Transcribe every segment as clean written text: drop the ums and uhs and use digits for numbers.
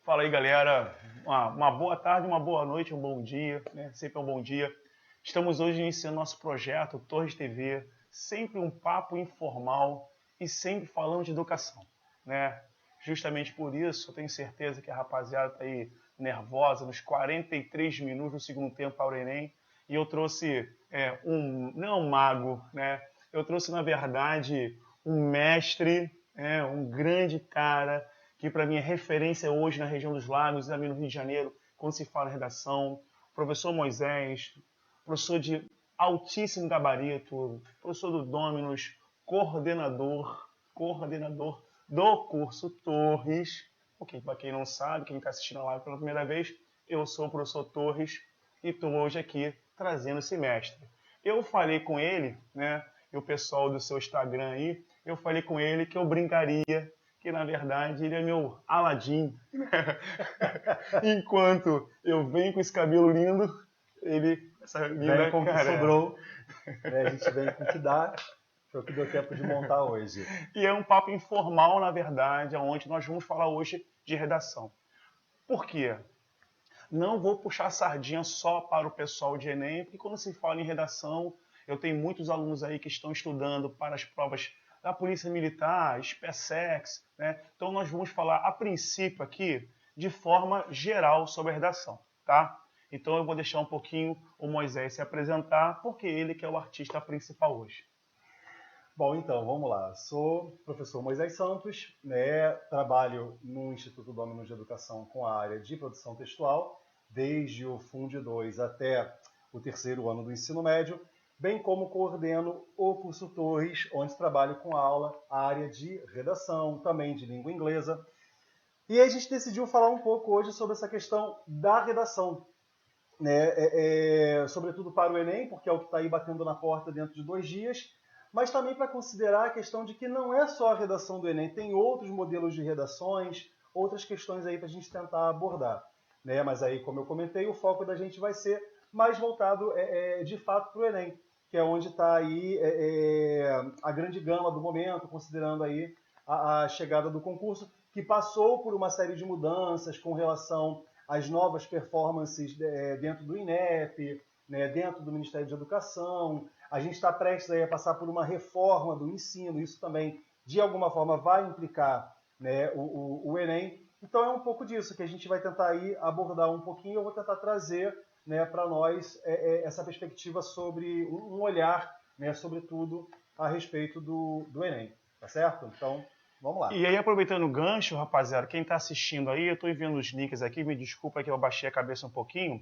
Fala aí, galera. Uma boa tarde, uma boa noite, um bom dia, né? Sempre um bom dia. Estamos hoje iniciando nosso projeto Torres TV, sempre um papo informal e sempre falando de educação, né? Justamente por isso, eu tenho certeza que a rapaziada está aí nervosa nos 43 minutos do segundo tempo para o Enem. E eu trouxe não é um mago, né? Eu trouxe, na verdade, um mestre, um grande cara, que para mim é referência hoje na região dos Lagos, também no Rio de Janeiro, quando se fala em redação. Professor Moisés, professor de altíssimo gabarito, professor do Dominus, coordenador do curso Torres. Ok, para quem não sabe, quem está assistindo a live pela primeira vez, eu sou o professor Torres e estou hoje aqui trazendo esse mestre. Eu falei com ele, né, e o pessoal do seu Instagram aí, eu falei com ele que eu brincaria que na verdade ele é meu Aladim. Enquanto eu venho com esse cabelo lindo, ele essa linda vem com o que sobrou, né? A gente vem com o que dá, foi o que deu tempo de montar hoje. E é um papo informal, na verdade, onde nós vamos falar hoje de redação. Por quê? Não vou puxar a sardinha só para o pessoal de Enem, porque quando se fala em redação, eu tenho muitos alunos aí que estão estudando para as provas da Polícia Militar, SpaceX, né? Então nós vamos falar a princípio aqui de forma geral sobre a redação, tá? Então eu vou deixar um pouquinho o Moisés se apresentar, porque ele que é o artista principal hoje. Bom, então, vamos lá. Sou professor Moisés Santos, né? Trabalho no Instituto Dominus de Educação com a área de produção textual, desde o Fund 2 até o terceiro ano do ensino médio, bem como coordeno o curso Torres, onde trabalho com a área de redação, também de língua inglesa. E aí a gente decidiu falar um pouco hoje sobre essa questão da redação, né? Sobretudo para o Enem, porque é o que está aí batendo na porta dentro de 2 dias, mas também para considerar a questão de que não é só a redação do Enem, tem outros modelos de redações, outras questões aí para a gente tentar abordar, né? Mas aí, como eu comentei, o foco da gente vai ser mais voltado de fato para o Enem, que é onde está aí a grande gama do momento, considerando aí a chegada do concurso, que passou por uma série de mudanças com relação às novas performances dentro do INEP, né, dentro do Ministério da Educação. A gente está prestes aí a passar por uma reforma do ensino, isso também, de alguma forma, vai implicar, né, o Enem. Então é um pouco disso que a gente vai tentar aí abordar um pouquinho. Eu vou tentar trazer, né, para nós essa perspectiva sobre um olhar, né, sobretudo a respeito do Enem, tá certo? Então, vamos lá. E aí, aproveitando o gancho, rapaziada, quem está assistindo aí, eu estou enviando os links aqui, me desculpa que eu baixei a cabeça um pouquinho.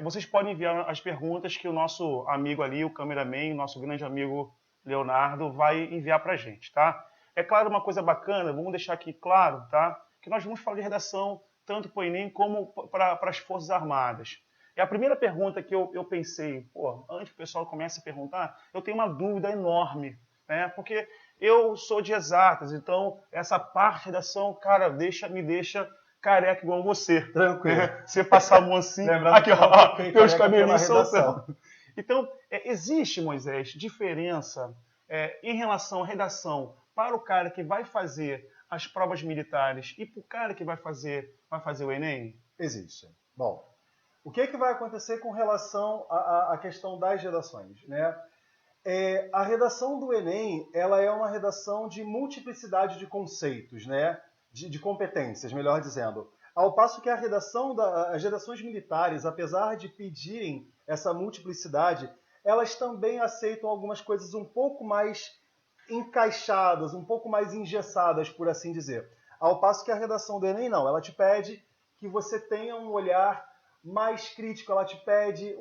Vocês podem enviar as perguntas que o nosso amigo ali, o cameraman, o nosso grande amigo Leonardo, vai enviar para a gente, tá? É claro, uma coisa bacana, vamos deixar aqui claro, tá? Que nós vamos falar de redação tanto para o Enem como para as Forças Armadas. E a primeira pergunta que eu pensei, antes que o pessoal comece a perguntar, eu tenho uma dúvida enorme, né? Porque eu sou de exatas, então essa parte da redação, cara, me deixa careca igual você. Tranquilo. Você passar a mão assim, lembrando aqui, ó, teus cabelinhos soltando. soltando. Então, existe, Moisés, diferença em relação à redação para o cara que vai fazer as provas militares e para o cara que vai fazer o Enem? Existe. Bom, o que vai acontecer com relação à questão das redações, né? A redação do Enem, ela é uma redação de multiplicidade de conceitos, né? De competências, melhor dizendo. Ao passo que as redações militares, apesar de pedirem essa multiplicidade, elas também aceitam algumas coisas um pouco mais encaixadas, um pouco mais engessadas, por assim dizer. Ao passo que a redação do Enem não, ela te pede que você tenha um olhar mais crítico, ela te pede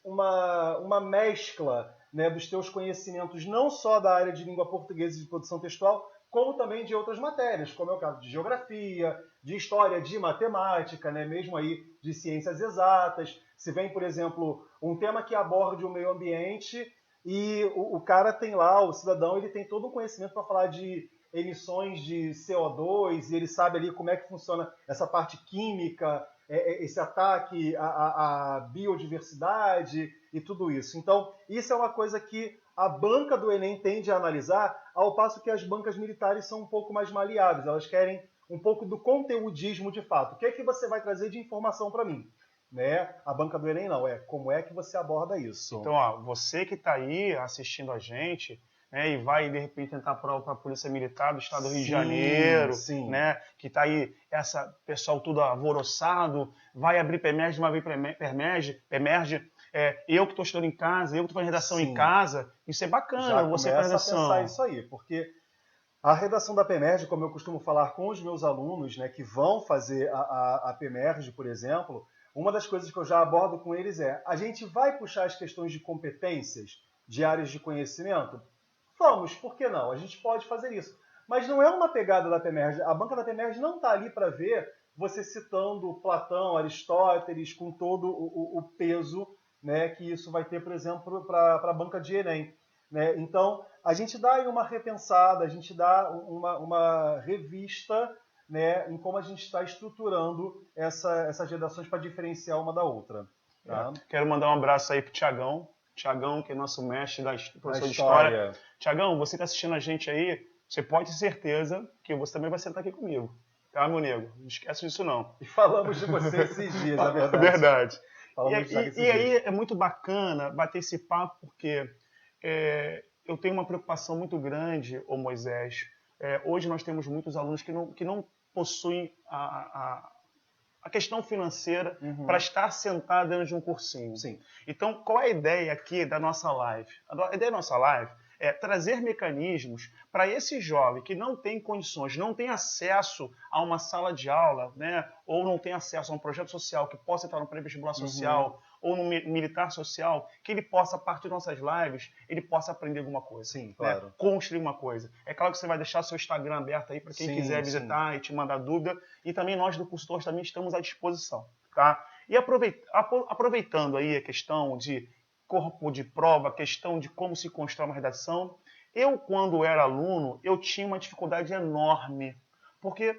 uma mescla, né, dos teus conhecimentos, não só da área de língua portuguesa e de produção textual, como também de outras matérias, como é o caso de geografia, de história, de matemática, né, mesmo aí de ciências exatas. Se vem, por exemplo, um tema que aborde o meio ambiente e o cara tem lá, o cidadão, ele tem todo um conhecimento para falar de emissões de CO2 e ele sabe ali como é que funciona essa parte química, esse ataque à biodiversidade e tudo isso. Então, isso é uma coisa que a banca do Enem tende a analisar, ao passo que as bancas militares são um pouco mais maleáveis. Elas querem um pouco do conteudismo de fato. O que é que você vai trazer de informação para mim? Né? A banca do Enem não, como é que você aborda isso? Então, ó, você que está aí assistindo a gente, né, e vai, de repente, tentar prova para a Polícia Militar do Estado do Rio de Janeiro, né, que está aí, pessoal tudo alvoroçado, vai abrir PEMERG, não vai abrir PEMERG, eu que estou estudando em casa, eu que estou fazendo redação em casa, isso é bacana. Já você começa a pensar isso aí, porque a redação da PEMERG, como eu costumo falar com os meus alunos, né, que vão fazer a PEMERG, por exemplo, uma das coisas que eu já abordo com eles a gente vai puxar as questões de competências, de áreas de conhecimento? Vamos, por que não? A gente pode fazer isso. Mas não é uma pegada da PEMERG. A banca da PEMERG não está ali para ver você citando Platão, Aristóteles, com todo o peso, né, que isso vai ter, por exemplo, para a banca de Enem. Né? Então, a gente dá aí uma repensada, a gente dá uma revista, né, em como a gente está estruturando essas redações para diferenciar uma da outra. Tá? Quero mandar um abraço aí para o Tiagão, que é nosso mestre da professor de História. Tiagão, você está assistindo a gente aí, você pode ter certeza que você também vai sentar aqui comigo. Tá, meu nego? Não esquece disso, não. E falamos de você esses dias, na verdade. Verdade. E aí é muito bacana bater esse papo, porque eu tenho uma preocupação muito grande, ô Moisés. Hoje nós temos muitos alunos que não possuem a questão financeira para estar sentado dentro de um cursinho. Sim. Então, qual é a ideia aqui da nossa live? A ideia da nossa live é trazer mecanismos para esse jovem que não tem condições, não tem acesso a uma sala de aula, né, ou não tem acesso a um projeto social que possa entrar no pré-vestibular social ou no militar social, que ele possa, a partir de nossas lives, ele possa aprender alguma coisa. Sim, claro. Né, construir uma coisa. É claro que você vai deixar seu Instagram aberto aí para quem quiser visitar e te mandar dúvida. E também nós do Consultores também estamos à disposição. Tá? E aproveitando aí a questão de corpo de prova, a questão de como se constrói uma redação, eu, quando era aluno, eu tinha uma dificuldade enorme. Porque,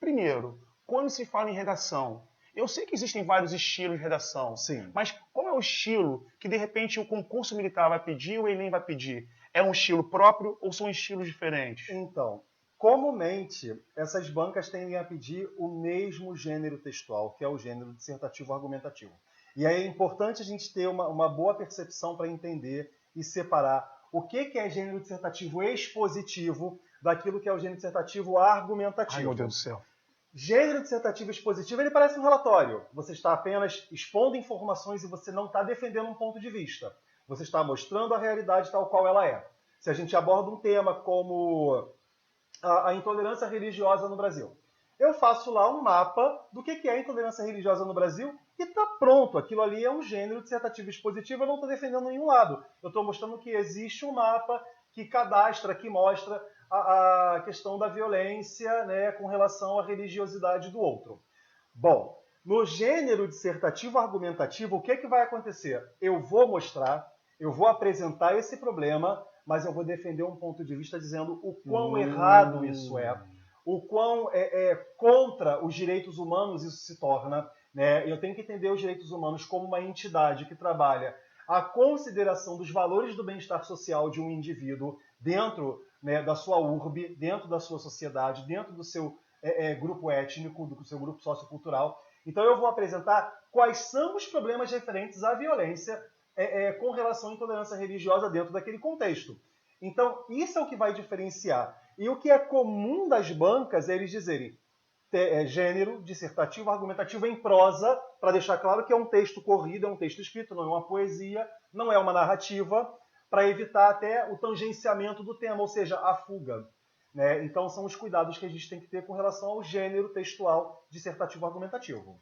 primeiro, quando se fala em redação, eu sei que existem vários estilos de redação, mas qual é o estilo que, de repente, o concurso militar vai pedir ou o Enem vai pedir? É um estilo próprio ou são estilos diferentes? Então, comumente, essas bancas tendem a pedir o mesmo gênero textual, que é o gênero dissertativo argumentativo. E aí é importante a gente ter uma boa percepção para entender e separar o que é gênero dissertativo expositivo daquilo que é o gênero dissertativo argumentativo. Ai, meu Deus do céu. Gênero dissertativo expositivo, ele parece um relatório. Você está apenas expondo informações e você não está defendendo um ponto de vista. Você está mostrando a realidade tal qual ela é. Se a gente aborda um tema como a intolerância religiosa no Brasil, eu faço lá um mapa do que é a intolerância religiosa no Brasil e está pronto. Aquilo ali é um gênero dissertativo expositivo, eu não estou defendendo nenhum lado. Eu estou mostrando que existe um mapa que cadastra, que mostra a questão da violência, né, com relação à religiosidade do outro. Bom, no gênero dissertativo argumentativo, o que vai acontecer? Eu vou mostrar, eu vou apresentar esse problema, mas eu vou defender um ponto de vista dizendo o quão errado isso é, o quão contra os direitos humanos isso se torna. Né? Eu tenho que entender os direitos humanos como uma entidade que trabalha a consideração dos valores do bem-estar social de um indivíduo dentro, né, da sua urbe, dentro da sua sociedade, dentro do seu grupo étnico, do seu grupo sociocultural. Então eu vou apresentar quais são os problemas referentes à violência com relação à intolerância religiosa dentro daquele contexto. Então isso é o que vai diferenciar. E o que é comum das bancas é eles dizerem gênero dissertativo argumentativo em prosa, para deixar claro que é um texto corrido, é um texto escrito, não é uma poesia, não é uma narrativa, para evitar até o tangenciamento do tema, ou seja, a fuga. Né? Então são os cuidados que a gente tem que ter com relação ao gênero textual dissertativo argumentativo.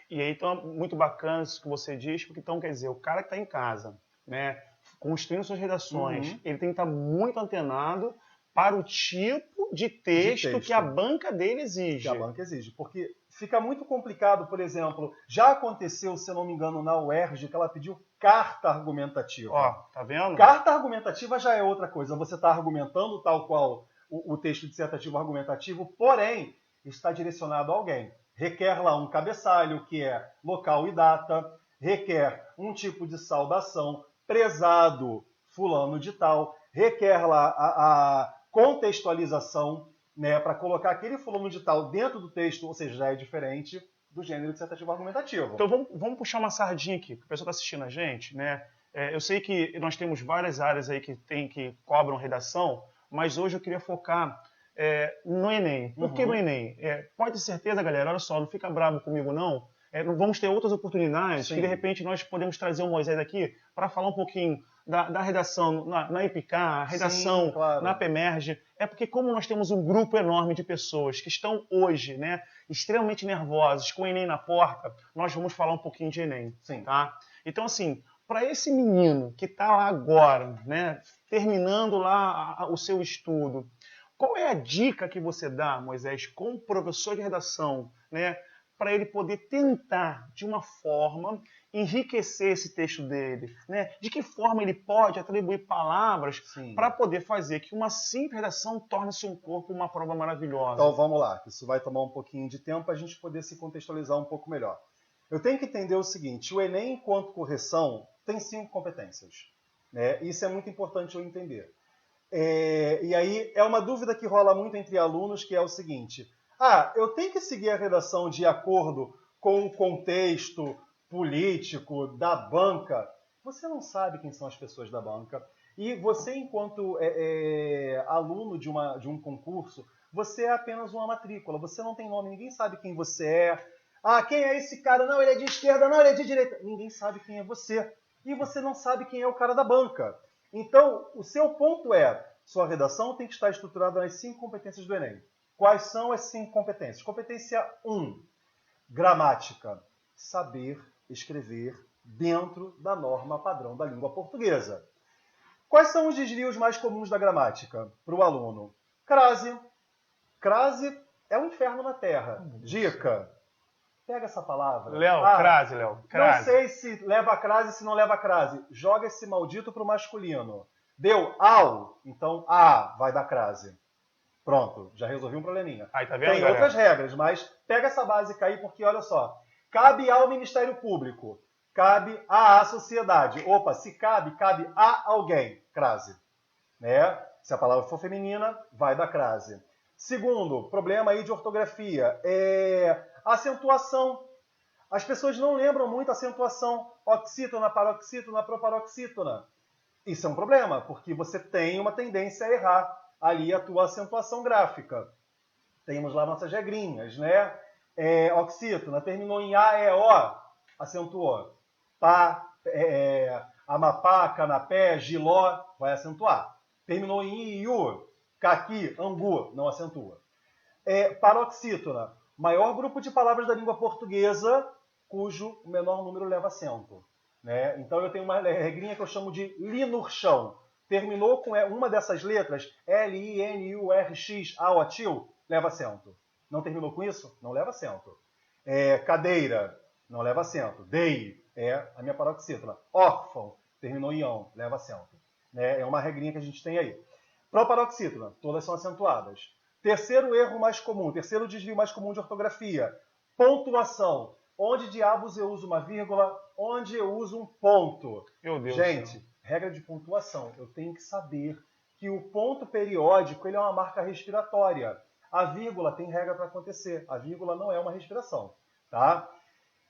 E aí, então, muito bacana isso que você diz, porque então, quer dizer, o cara que está em casa, né, construindo suas redações, ele tem que estar muito antenado para o tipo de texto que a banca dele exige. Que a banca exige, porque fica muito complicado, por exemplo, já aconteceu, se eu não me engano, na UERJ, que ela pediu carta argumentativa. Ó, tá vendo? Carta argumentativa já é outra coisa, você está argumentando tal qual o texto dissertativo argumentativo, porém, está direcionado a alguém. Requer lá um cabeçalho, que é local e data, requer um tipo de saudação, prezado fulano de tal, requer lá a contextualização, né, para colocar aquele fulano de tal dentro do texto, ou seja, já é diferente do gênero dissertativo argumentativo. Então vamos puxar uma sardinha aqui, que o pessoal está assistindo a gente, né? Eu sei que nós temos várias áreas aí que cobram redação, mas hoje eu queria focar no Enem. Por que no Enem? Pode ter certeza, galera, olha só, não fica bravo comigo não. Vamos ter outras oportunidades. Sim. Que de repente nós podemos trazer o Moisés aqui para falar um pouquinho da redação na EPICAR, redação. Sim, claro. Na PEMERGE. Porque como nós temos um grupo enorme de pessoas que estão hoje, né, extremamente nervosas, com o Enem na porta, nós vamos falar um pouquinho de Enem. Sim. Tá? Então, assim, para esse menino que está lá agora, né, terminando lá o seu estudo, qual é a dica que você dá, Moisés, como professor de redação, né, para ele poder tentar, de uma forma, enriquecer esse texto dele? Né? De que forma ele pode atribuir palavras para poder fazer que uma simples redação torne-se um corpo uma prova maravilhosa? Então vamos lá, isso vai tomar um pouquinho de tempo para a gente poder se contextualizar um pouco melhor. Eu tenho que entender o seguinte, o Enem, enquanto correção, tem 5 competências. Né? Isso é muito importante eu entender. E aí é uma dúvida que rola muito entre alunos, que é o seguinte: eu tenho que seguir a redação de acordo com o contexto político da banca? Você não sabe quem são as pessoas da banca. E você, enquanto aluno de um concurso, você é apenas uma matrícula. Você não tem nome, ninguém sabe quem você é. Quem é esse cara? Não, ele é de esquerda, não, ele é de direita. Ninguém sabe quem é você. E você não sabe quem é o cara da banca. Então, o seu ponto sua redação tem que estar estruturada nas 5 competências do Enem. Quais são as 5 competências? Competência 1, gramática. Saber escrever dentro da norma padrão da língua portuguesa. Quais são os desvios mais comuns da gramática para o aluno? Crase. Crase é um inferno na terra. Dica. Pega essa palavra. Crase, Léo. Não sei se leva a crase, se não leva a crase. Joga esse maldito para o masculino. Deu ao, então vai dar crase. Pronto, já resolvi um probleminha. Aí, tá vendo, tem outras regras, mas pega essa básica aí, porque olha só. Cabe ao Ministério Público. Cabe à sociedade. Opa, se cabe a alguém. Crase. Né? Se a palavra for feminina, vai dar crase. Segundo, problema aí de ortografia. Acentuação. As pessoas não lembram muito a acentuação oxítona, paroxítona, proparoxítona. Isso é um problema, porque você tem uma tendência a errar ali a tua acentuação gráfica. Temos lá nossas regrinhas, né? Oxítona, terminou em A, E, O, acentuou. Amapá, Canapé, Giló, vai acentuar. Terminou em I, Iu, Caqui, Angu, não acentua. Paroxítona, maior grupo de palavras da língua portuguesa cujo menor número leva acento. Né? Então eu tenho uma regrinha que eu chamo de linurchão. Terminou com uma dessas letras, L-I-N-U-R-X, aotil, leva acento. Não terminou com isso? Não leva acento. Cadeira, não leva acento. Dei, a minha paroxítona. Órfão, terminou em ão, leva acento. É uma regrinha que a gente tem aí. Proparoxítona, todas são acentuadas. Terceiro erro mais comum, terceiro desvio mais comum de ortografia. Pontuação. Onde diabos eu uso uma vírgula? Onde eu uso um ponto? Meu Deus. Gente, regra de pontuação. Eu tenho que saber que o ponto periódico ele é uma marca respiratória. A vírgula tem regra para acontecer. A vírgula não é uma respiração. Tá?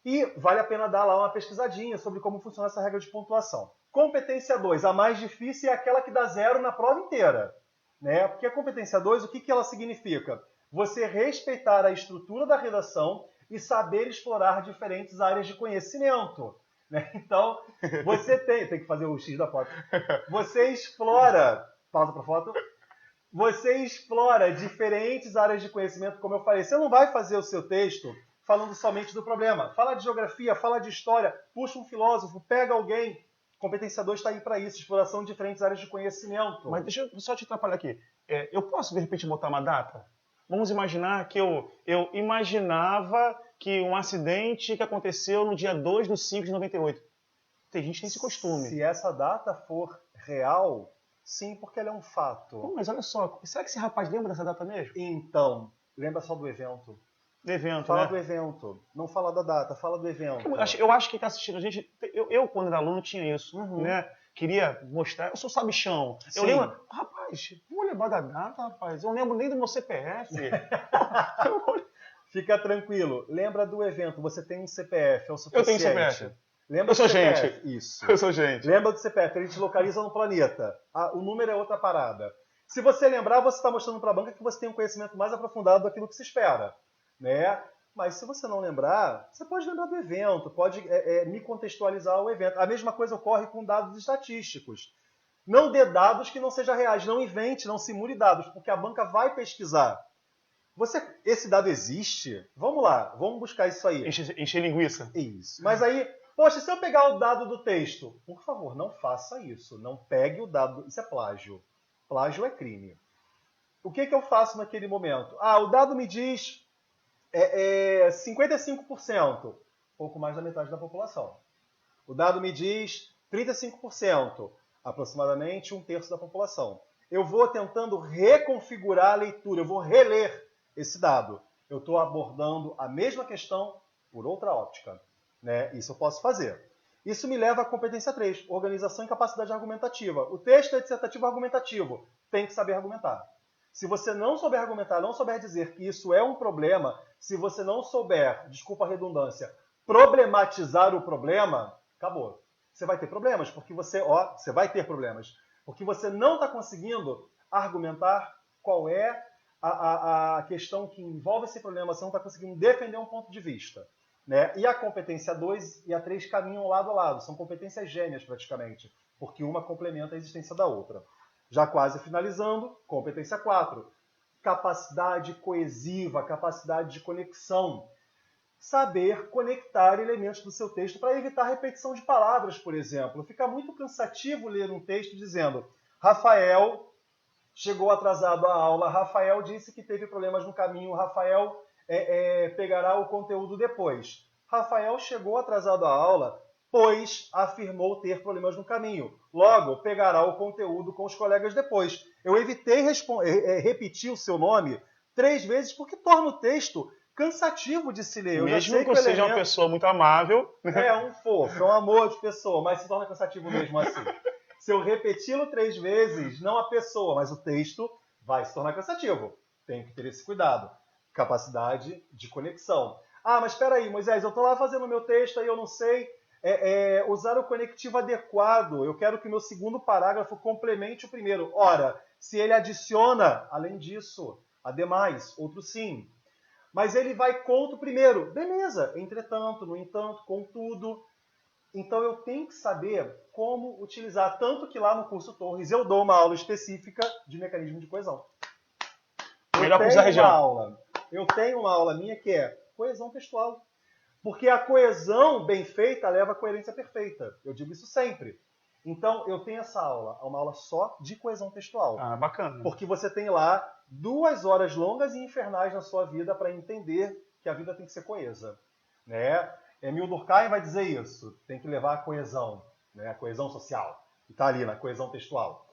E vale a pena dar lá uma pesquisadinha sobre como funciona essa regra de pontuação. Competência 2, a mais difícil é aquela que dá 0 na prova inteira. Né? Porque a competência 2, o que ela significa? Você respeitar a estrutura da redação e saber explorar diferentes áreas de conhecimento. Né? Então, você tem que fazer o X da foto. Você explora, pausa para foto, você explora diferentes áreas de conhecimento, como eu falei. Você não vai fazer o seu texto falando somente do problema. Fala de geografia, fala de história, puxa um filósofo, pega alguém. Competência 2 está aí para isso, exploração de diferentes áreas de conhecimento. Mas deixa eu só te atrapalhar aqui. Eu posso, de repente, botar uma data? Vamos imaginar que eu imaginava que um acidente que aconteceu no dia 2/5/98. Tem gente que tem esse costume. Se essa data for real, sim, porque ela é um fato. Pô, mas olha só, será que esse rapaz lembra dessa data mesmo? Então, lembra só do evento. Do evento, fala né? do evento. Não fala da data, fala do evento. Eu acho que quem está assistindo a gente... Eu, quando era aluno, tinha isso. Né? queria mostrar, eu sou sabichão. Eu Sim. lembro, rapaz, vou lembrar da data, rapaz, eu não lembro nem do meu CPF. Fica tranquilo, lembra do evento, você tem um CPF, é o Eu suficiente. tenho CPF. Lembra Eu sou do CPF? gente. Isso. Eu sou gente. Lembra do CPF, ele te localiza no planeta. O número é outra parada. Se você lembrar, você está mostrando para a banca que você tem um conhecimento mais aprofundado daquilo que se espera, né? Mas se você não lembrar, você pode lembrar do evento, pode me contextualizar o evento. A mesma coisa ocorre com dados estatísticos. Não dê dados que não sejam reais, não invente, não simule dados, porque a banca vai pesquisar. Esse dado existe? Vamos lá, vamos buscar isso aí. Encher linguiça. Isso. Mas aí, poxa, se eu pegar o dado do texto, por favor, não faça isso. Não pegue o dado. Isso é plágio. Plágio é crime. O que eu faço naquele momento? O dado me diz 55%, pouco mais da metade da população. O dado me diz 35%, aproximadamente um terço da população. Eu vou tentando reconfigurar a leitura, eu vou reler esse dado. Eu estou abordando a mesma questão por outra óptica, né? Isso eu posso fazer. Isso me leva à competência 3, organização e capacidade argumentativa. O texto é dissertativo argumentativo, tem que saber argumentar. Se você não souber argumentar, não souber dizer que isso é um problema, se você não souber, desculpa a redundância, problematizar o problema, acabou. Você vai ter problemas, porque você vai ter problemas, porque você não está conseguindo argumentar qual é a questão que envolve esse problema, você não está conseguindo defender um ponto de vista. Né? E a competência 2 e a 3 caminham lado a lado, são competências gêmeas praticamente, porque uma complementa a existência da outra. Já quase finalizando, competência 4, capacidade coesiva, capacidade de conexão. Saber conectar elementos do seu texto para evitar repetição de palavras, por exemplo. Fica muito cansativo ler um texto dizendo Rafael chegou atrasado à aula, Rafael disse que teve problemas no caminho, Rafael pegará o conteúdo depois. Rafael chegou atrasado à aula, pois afirmou ter problemas no caminho. Logo, pegará o conteúdo com os colegas depois. Eu evitei repetir o seu nome 3 vezes porque torna o texto cansativo de se ler. Eu mesmo já sei que eu seja uma pessoa muito amável. É um fofo, é um amor de pessoa, mas se torna cansativo mesmo assim. Se eu repeti-lo 3 vezes, não a pessoa, mas o texto vai se tornar cansativo. Tem que ter esse cuidado. Capacidade de conexão. Mas espera aí, Moisés, eu estou lá fazendo o meu texto e eu não sei usar o conectivo adequado. Eu quero que o meu segundo parágrafo complemente o primeiro. Ora, se ele adiciona, além disso, ademais, outro sim. Mas ele vai contra o primeiro. Beleza, entretanto, no entanto, contudo. Então eu tenho que saber como utilizar. Tanto que lá no curso Torres eu dou uma aula específica de mecanismo de coesão. Eu tenho uma aula minha que é coesão textual. Porque a coesão bem feita leva à coerência perfeita. Eu digo isso sempre. Então, eu tenho essa aula, uma aula só de coesão textual. Bacana. Porque você tem lá 2 horas longas e infernais na sua vida para entender que a vida tem que ser coesa. Né? Emil Durkheim vai dizer isso. Tem que levar a coesão, né? A coesão social. Que está ali na coesão textual.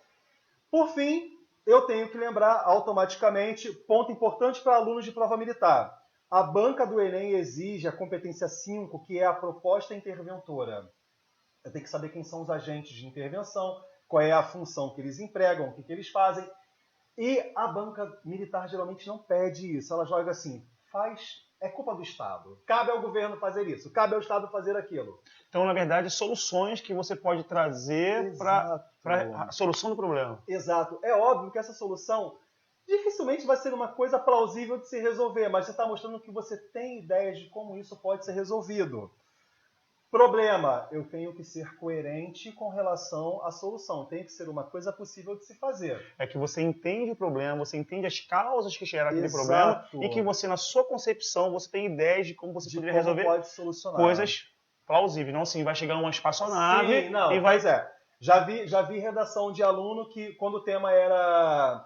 Por fim, eu tenho que lembrar automaticamente, ponto importante para alunos de prova militar. A banca do Enem exige a competência 5, que é a proposta interventora. Eu tenho que saber quem são os agentes de intervenção, qual é a função que eles empregam, o que eles fazem. E a banca militar geralmente não pede isso. Ela joga assim, é culpa do Estado. Cabe ao governo fazer isso, cabe ao Estado fazer aquilo. Então, na verdade, soluções que você pode trazer para a solução do problema. Exato. É óbvio que essa solução dificilmente vai ser uma coisa plausível de se resolver, mas você está mostrando que você tem ideias de como isso pode ser resolvido. Problema, eu tenho que ser coerente com relação à solução. Tem que ser uma coisa possível de se fazer. É que você entende o problema, você entende as causas que geram aquele problema e que você, na sua concepção, você tem ideias de como você poderia resolver pode solucionar. Coisas plausíveis. Não assim, vai chegar uma espaçonave Sim, não, e vai... Já vi redação de aluno que, quando o tema era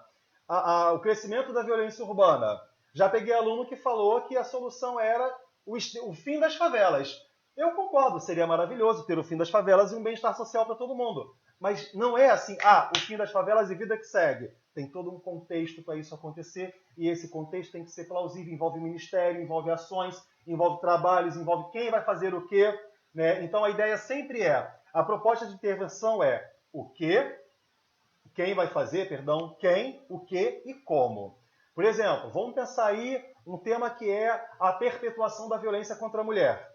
o crescimento da violência urbana, já peguei aluno que falou que a solução era o fim das favelas. Eu concordo, seria maravilhoso ter o fim das favelas e um bem-estar social para todo mundo. Mas não é assim, o fim das favelas e vida que segue. Tem todo um contexto para isso acontecer e esse contexto tem que ser plausível, envolve ministério, envolve ações, envolve trabalhos, envolve quem vai fazer o quê. Né? Então a ideia sempre a proposta de intervenção o que, quem vai fazer, perdão, quem, o que e como. Por exemplo, vamos pensar aí um tema que é a perpetuação da violência contra a mulher.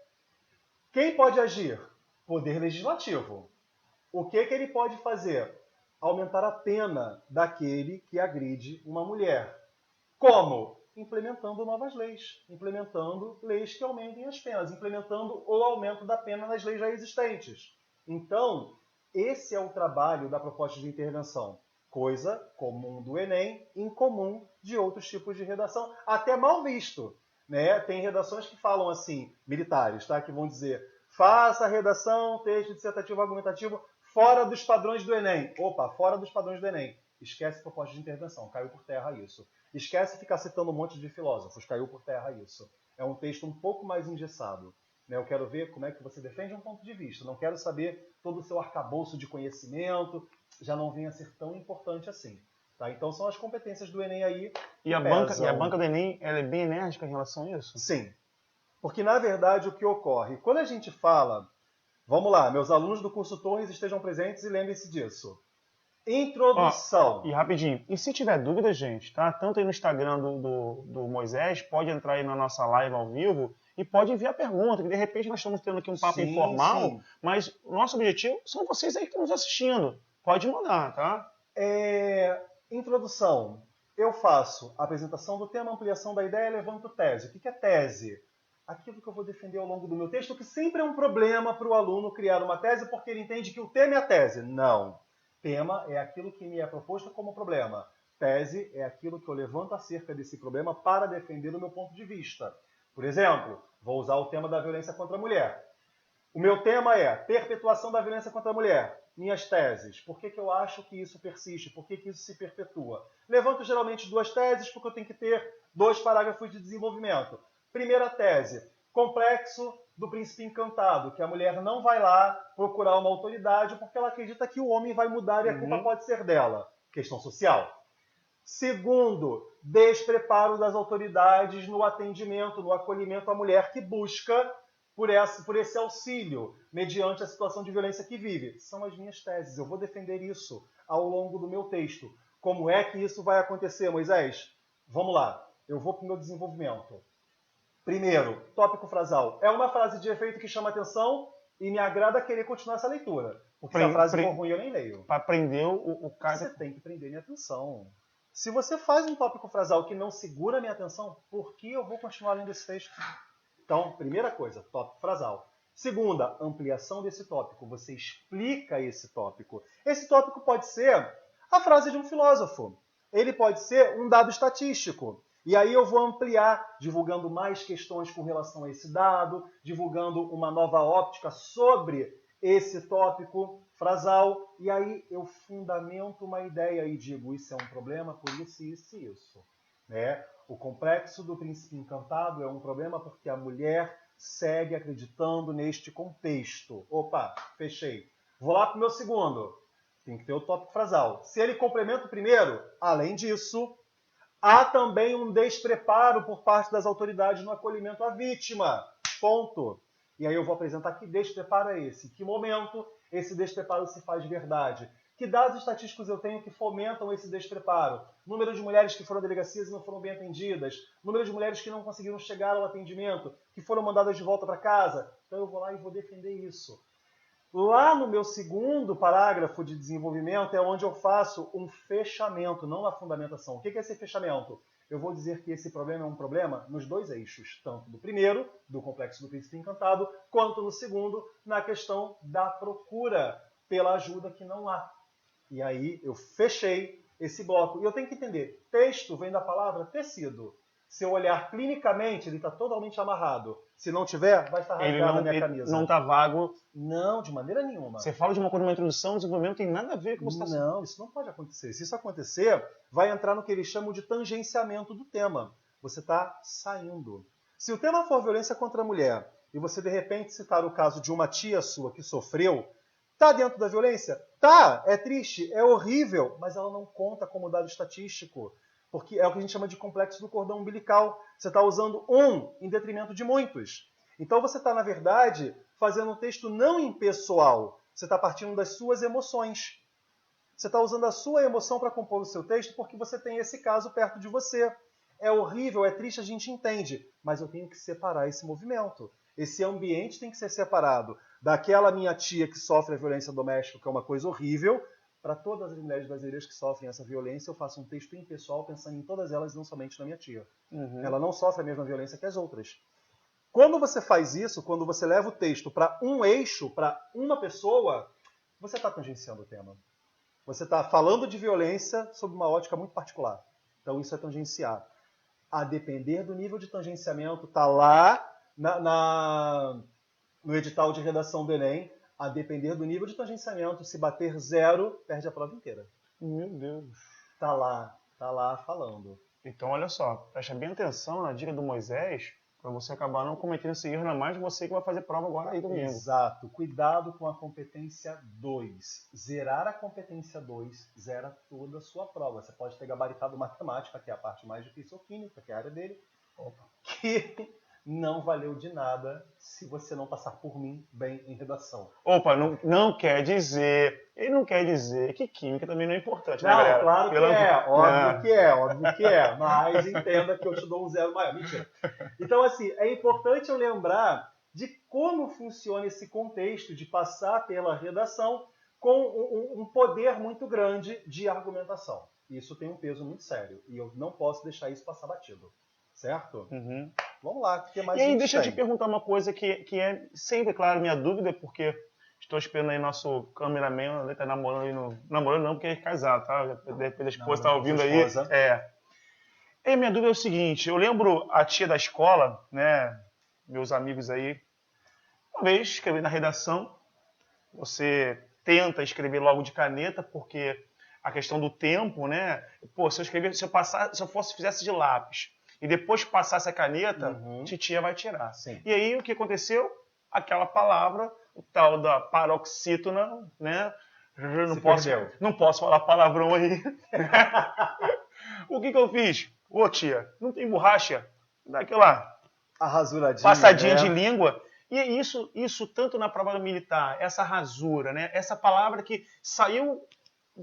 Quem pode agir? Poder legislativo. O que ele pode fazer? Aumentar a pena daquele que agride uma mulher. Como? Implementando novas leis. Implementando leis que aumentem as penas. Implementando o aumento da pena nas leis já existentes. Então, esse é o trabalho da proposta de intervenção. Coisa comum do Enem, incomum de outros tipos de redação, até mal visto. Né? Tem redações que falam assim, militares, tá? Que vão dizer, faça a redação, texto dissertativo argumentativo, fora dos padrões do Enem. Opa, fora dos padrões do Enem. Esquece proposta de intervenção, caiu por terra isso. Esquece ficar citando um monte de filósofos, caiu por terra isso. É um texto um pouco mais engessado. Eu quero ver como é que você defende um ponto de vista. Não quero saber todo o seu arcabouço de conhecimento. Já não vem a ser tão importante assim. Tá? Então são as competências do Enem aí. E a banca do Enem, ela é bem enérgica em relação a isso? Sim. Porque, na verdade, o que ocorre? Quando a gente fala... Vamos lá, meus alunos do curso Torres estejam presentes e lembrem-se disso. Introdução. E rapidinho, e se tiver dúvida, gente, tá? Tanto aí no Instagram do Moisés, pode entrar aí na nossa live ao vivo e pode enviar pergunta, que de repente nós estamos tendo aqui um papo informal, mas o nosso objetivo são vocês aí que estão nos assistindo. Pode mandar, tá? Introdução. Eu faço a apresentação do tema, ampliação da ideia, levanto tese. O que é tese? Aquilo que eu vou defender ao longo do meu texto, que sempre é um problema para o aluno criar uma tese, porque ele entende que o tema é a tese. Não. Tema é aquilo que me é proposto como problema. Tese é aquilo que eu levanto acerca desse problema para defender o meu ponto de vista. Por exemplo, vou usar o tema da violência contra a mulher. O meu tema é perpetuação da violência contra a mulher. Minhas teses. Por que eu acho que isso persiste? Por que isso se perpetua? Levanto geralmente duas teses porque eu tenho que ter 2 parágrafos de desenvolvimento. Primeira tese, complexo do príncipe encantado, que a mulher não vai lá procurar uma autoridade porque ela acredita que o homem vai mudar e a culpa pode ser dela. Questão social. Segundo, despreparo das autoridades no atendimento, no acolhimento à mulher que busca por esse auxílio, mediante a situação de violência que vive. São as minhas teses, eu vou defender isso ao longo do meu texto. Como é que isso vai acontecer, Moisés? Vamos lá, eu vou para o meu desenvolvimento. Primeiro, tópico frasal. É uma frase de efeito que chama atenção e me agrada querer continuar essa leitura. Porque se a frase for ruim, eu nem leio. Para prender o cara... Você tem que prender minha atenção. Se você faz um tópico frasal que não segura minha atenção, por que eu vou continuar lendo esse texto? Então, primeira coisa, tópico frasal. Segunda, ampliação desse tópico. Você explica esse tópico. Esse tópico pode ser a frase de um filósofo. Ele pode ser um dado estatístico. E aí eu vou ampliar, divulgando mais questões com relação a esse dado, divulgando uma nova óptica sobre esse tópico frasal, e aí eu fundamento uma ideia e digo, isso é um problema por isso, isso e isso. Né? O complexo do príncipe encantado é um problema porque a mulher segue acreditando neste contexto. Opa, fechei. Vou lá para o meu segundo. Tem que ter o tópico frasal. Se ele complementa o primeiro, além disso... há também um despreparo por parte das autoridades no acolhimento à vítima. Ponto. E aí eu vou apresentar que despreparo é esse. Que momento esse despreparo se faz verdade. Que dados estatísticos eu tenho que fomentam esse despreparo? Número de mulheres que foram a delegacias e não foram bem atendidas. Número de mulheres que não conseguiram chegar ao atendimento, que foram mandadas de volta para casa. Então eu vou lá e vou defender isso. Lá no meu segundo parágrafo de desenvolvimento é onde eu faço um fechamento, não a fundamentação. O que é esse fechamento? Eu vou dizer que esse problema é um problema nos 2 eixos, tanto do primeiro, do complexo do príncipe encantado, quanto no segundo, na questão da procura pela ajuda que não há. E aí eu fechei esse bloco. E eu tenho que entender, texto vem da palavra tecido. Se eu olhar clinicamente, ele está totalmente amarrado. Se não tiver, vai estar rasgado na minha camisa. Não está vago. Não, de maneira nenhuma. Você fala de uma coisa, uma introdução, desenvolvimento, tem nada a ver com o que você está Não, isso não pode acontecer. Se isso acontecer, vai entrar no que eles chamam de tangenciamento do tema. Você está saindo. Se o tema for violência contra a mulher, e você de repente citar o caso de uma tia sua que sofreu, está dentro da violência? Tá, é triste, é horrível, mas ela não conta como dado estatístico. Porque é o que a gente chama de complexo do cordão umbilical. Você está usando um em detrimento de muitos. Então você está, na verdade, fazendo um texto não impessoal. Você está partindo das suas emoções. Você está usando a sua emoção para compor o seu texto porque você tem esse caso perto de você. É horrível, é triste, a gente entende, mas eu tenho que separar esse movimento. Esse ambiente tem que ser separado daquela minha tia que sofre a violência doméstica, que é uma coisa horrível. Para todas as mulheres brasileiras que sofrem essa violência, eu faço um texto impessoal pensando em todas elas, não somente na minha tia. Ela não sofre a mesma violência que as outras. Quando você faz isso, quando você leva o texto para um eixo, para uma pessoa, você está tangenciando o tema. Você está falando de violência sob uma ótica muito particular. Então isso é tangenciar. A depender do nível de tangenciamento, está lá no edital de redação do Enem, a depender do nível de tangenciamento, se bater 0, perde a prova inteira. Meu Deus. Tá lá falando. Então, olha só, presta bem atenção na dica do Moisés, para você acabar não cometendo esse erro, ainda mais você que vai fazer prova agora aí domingo. Exato. Cuidado com a competência 2. Zerar a competência 2 zera toda a sua prova. Você pode ter gabaritado matemática, que é a parte mais difícil, ou química, que é a área dele, que não valeu de nada se você não passar por mim bem em redação. Opa, não quer dizer, ele não quer dizer que química também não é importante, né, Não, galera? claro que é, óbvio que é, mas entenda que eu te dou um 0 maior. Mentira. Então, assim, é importante eu lembrar de como funciona esse contexto de passar pela redação com um poder muito grande de argumentação. Isso tem um peso muito sério e eu não posso deixar isso passar batido. Certo? Uhum. Vamos lá, o que mais E aí, deixa eu te perguntar uma coisa que é sempre, claro, minha dúvida, porque estou esperando aí nosso cameraman, ele tá namorando aí no... Namorando não, porque é casado, tá? Depois a esposa tá ouvindo aí. E minha dúvida é o seguinte, eu lembro a tia da escola, né, meus amigos aí, uma vez escrevi na redação, você tenta escrever logo de caneta, porque a questão do tempo, né? Pô, se eu fizesse de lápis, e depois passasse a caneta, titia vai tirar. Sim. E aí, o que aconteceu? Aquela palavra, o tal da paroxítona, né? Não posso falar palavrão aí. O que eu fiz? Ô, tia, não tem borracha? Dá aquela passadinha de língua. E isso tanto na prova militar, essa rasura, né? Essa palavra que saiu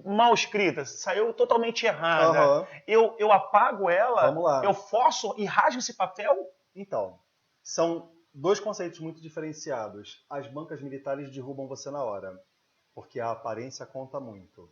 mal escrita, saiu totalmente errada. Eu apago ela, eu forço e rasgo esse papel? Então, são dois conceitos muito diferenciados. As bancas militares derrubam você na hora, porque a aparência conta muito.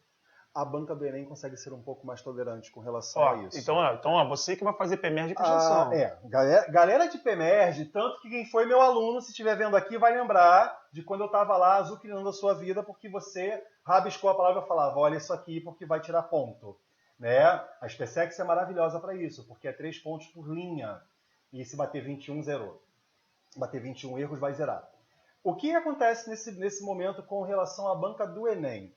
A banca do Enem consegue ser um pouco mais tolerante com relação a isso. Então, você que vai fazer PEMERG, presta atenção. Galera de PEMERG, tanto que quem foi meu aluno, se estiver vendo aqui, vai lembrar de quando eu estava lá azucrinando a sua vida, porque você rabiscou a palavra e falava, olha isso aqui, porque vai tirar ponto. Né? A SpaceX é maravilhosa para isso, porque é 3 pontos por linha. E se bater 21, zerou. Bater 21 erros, vai zerar. O que acontece nesse momento com relação à banca do Enem?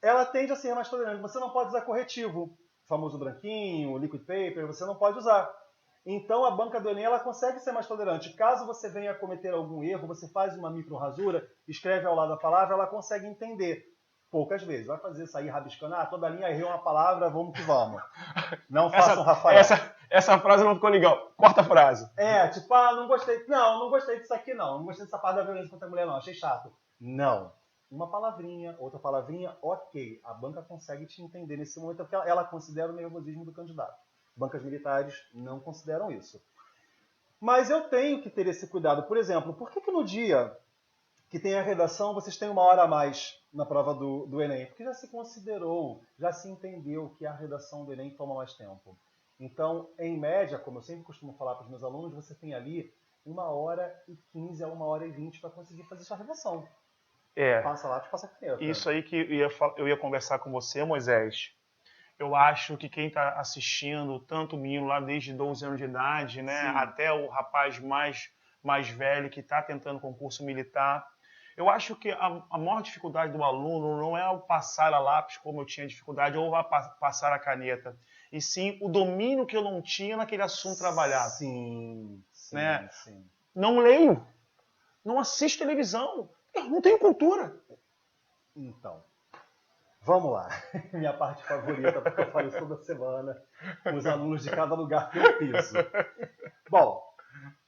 Ela tende a ser mais tolerante. Você não pode usar corretivo, o famoso branquinho, liquid paper, você não pode usar. Então a banca do Enem ela consegue ser mais tolerante. Caso você venha a cometer algum erro, você faz uma micro rasura, escreve ao lado da palavra, ela consegue entender. Poucas vezes. Vai fazer sair rabiscando, toda linha errei uma palavra, vamos que vamos. Não façam Rafael. Essa frase não ficou legal. Corta a frase. Não gostei. Não gostei disso aqui não. Não gostei dessa parte da violência contra a mulher não. Achei chato. Não. Uma palavrinha, outra palavrinha, ok. A banca consegue te entender nesse momento, porque ela considera o nervosismo do candidato. Bancas militares não consideram isso. Mas eu tenho que ter esse cuidado. Por exemplo, por que no dia que tem a redação, vocês têm 1 hora a mais na prova do Enem? Porque já se considerou, já se entendeu que a redação do Enem toma mais tempo. Então, em média, como eu sempre costumo falar para os meus alunos, você tem ali 1h15 a 1h20 para conseguir fazer sua redação. Passa lá, passa a caneta. Isso aí que eu ia conversar com você, Moisés. Eu acho que quem está assistindo, tanto o menino lá desde 12 anos de idade, né, até o rapaz mais velho que está tentando concurso militar, eu acho que a maior dificuldade do aluno não é o passar a lápis, como eu tinha dificuldade, ou passar a caneta, e sim o domínio que eu não tinha naquele assunto trabalhado. Sim. Não leio, não assisto televisão, eu não tenho cultura. Então, vamos lá. Minha parte favorita, porque eu falo isso toda semana com os alunos de cada lugar que eu piso. Bom,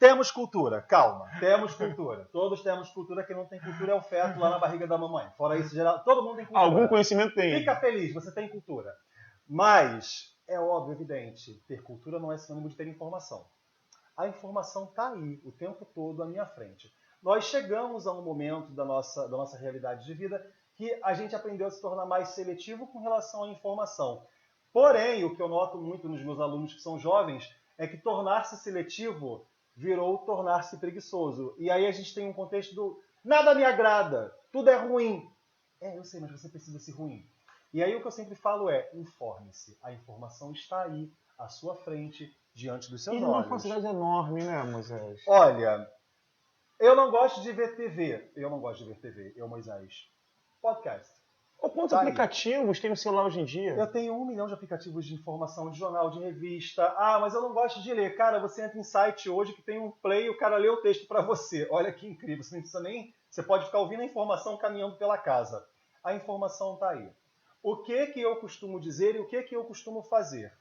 Temos cultura, calma, temos cultura. Todos temos cultura, quem não tem cultura é o feto lá na barriga da mamãe. Fora isso, geral, todo mundo tem cultura. Algum conhecimento tem. Fica feliz, você tem cultura. Mas, é óbvio, evidente, ter cultura não é sinônimo de ter informação. A informação está aí, o tempo todo à minha frente. Nós chegamos a um momento da nossa realidade de vida que a gente aprendeu a se tornar mais seletivo com relação à informação. Porém, o que eu noto muito nos meus alunos que são jovens é que tornar-se seletivo virou tornar-se preguiçoso. E aí a gente tem um contexto do nada me agrada, tudo é ruim. Eu sei, mas você precisa ser ruim. E aí o que eu sempre falo é, informe-se. A informação está aí, à sua frente, diante dos seus olhos. E numa facilidade enorme, né, Moisés? Olha, eu não gosto de ver TV. Moisés. Podcast. Ou quantos aplicativos tem no celular hoje em dia? Eu tenho 1 milhão de aplicativos de informação, de jornal, de revista. Mas eu não gosto de ler. Cara, você entra em site hoje que tem um play e o cara lê o texto para você. Olha que incrível. Você não precisa nem... Você pode ficar ouvindo a informação caminhando pela casa. A informação está aí. O que eu costumo dizer e o que eu costumo fazer?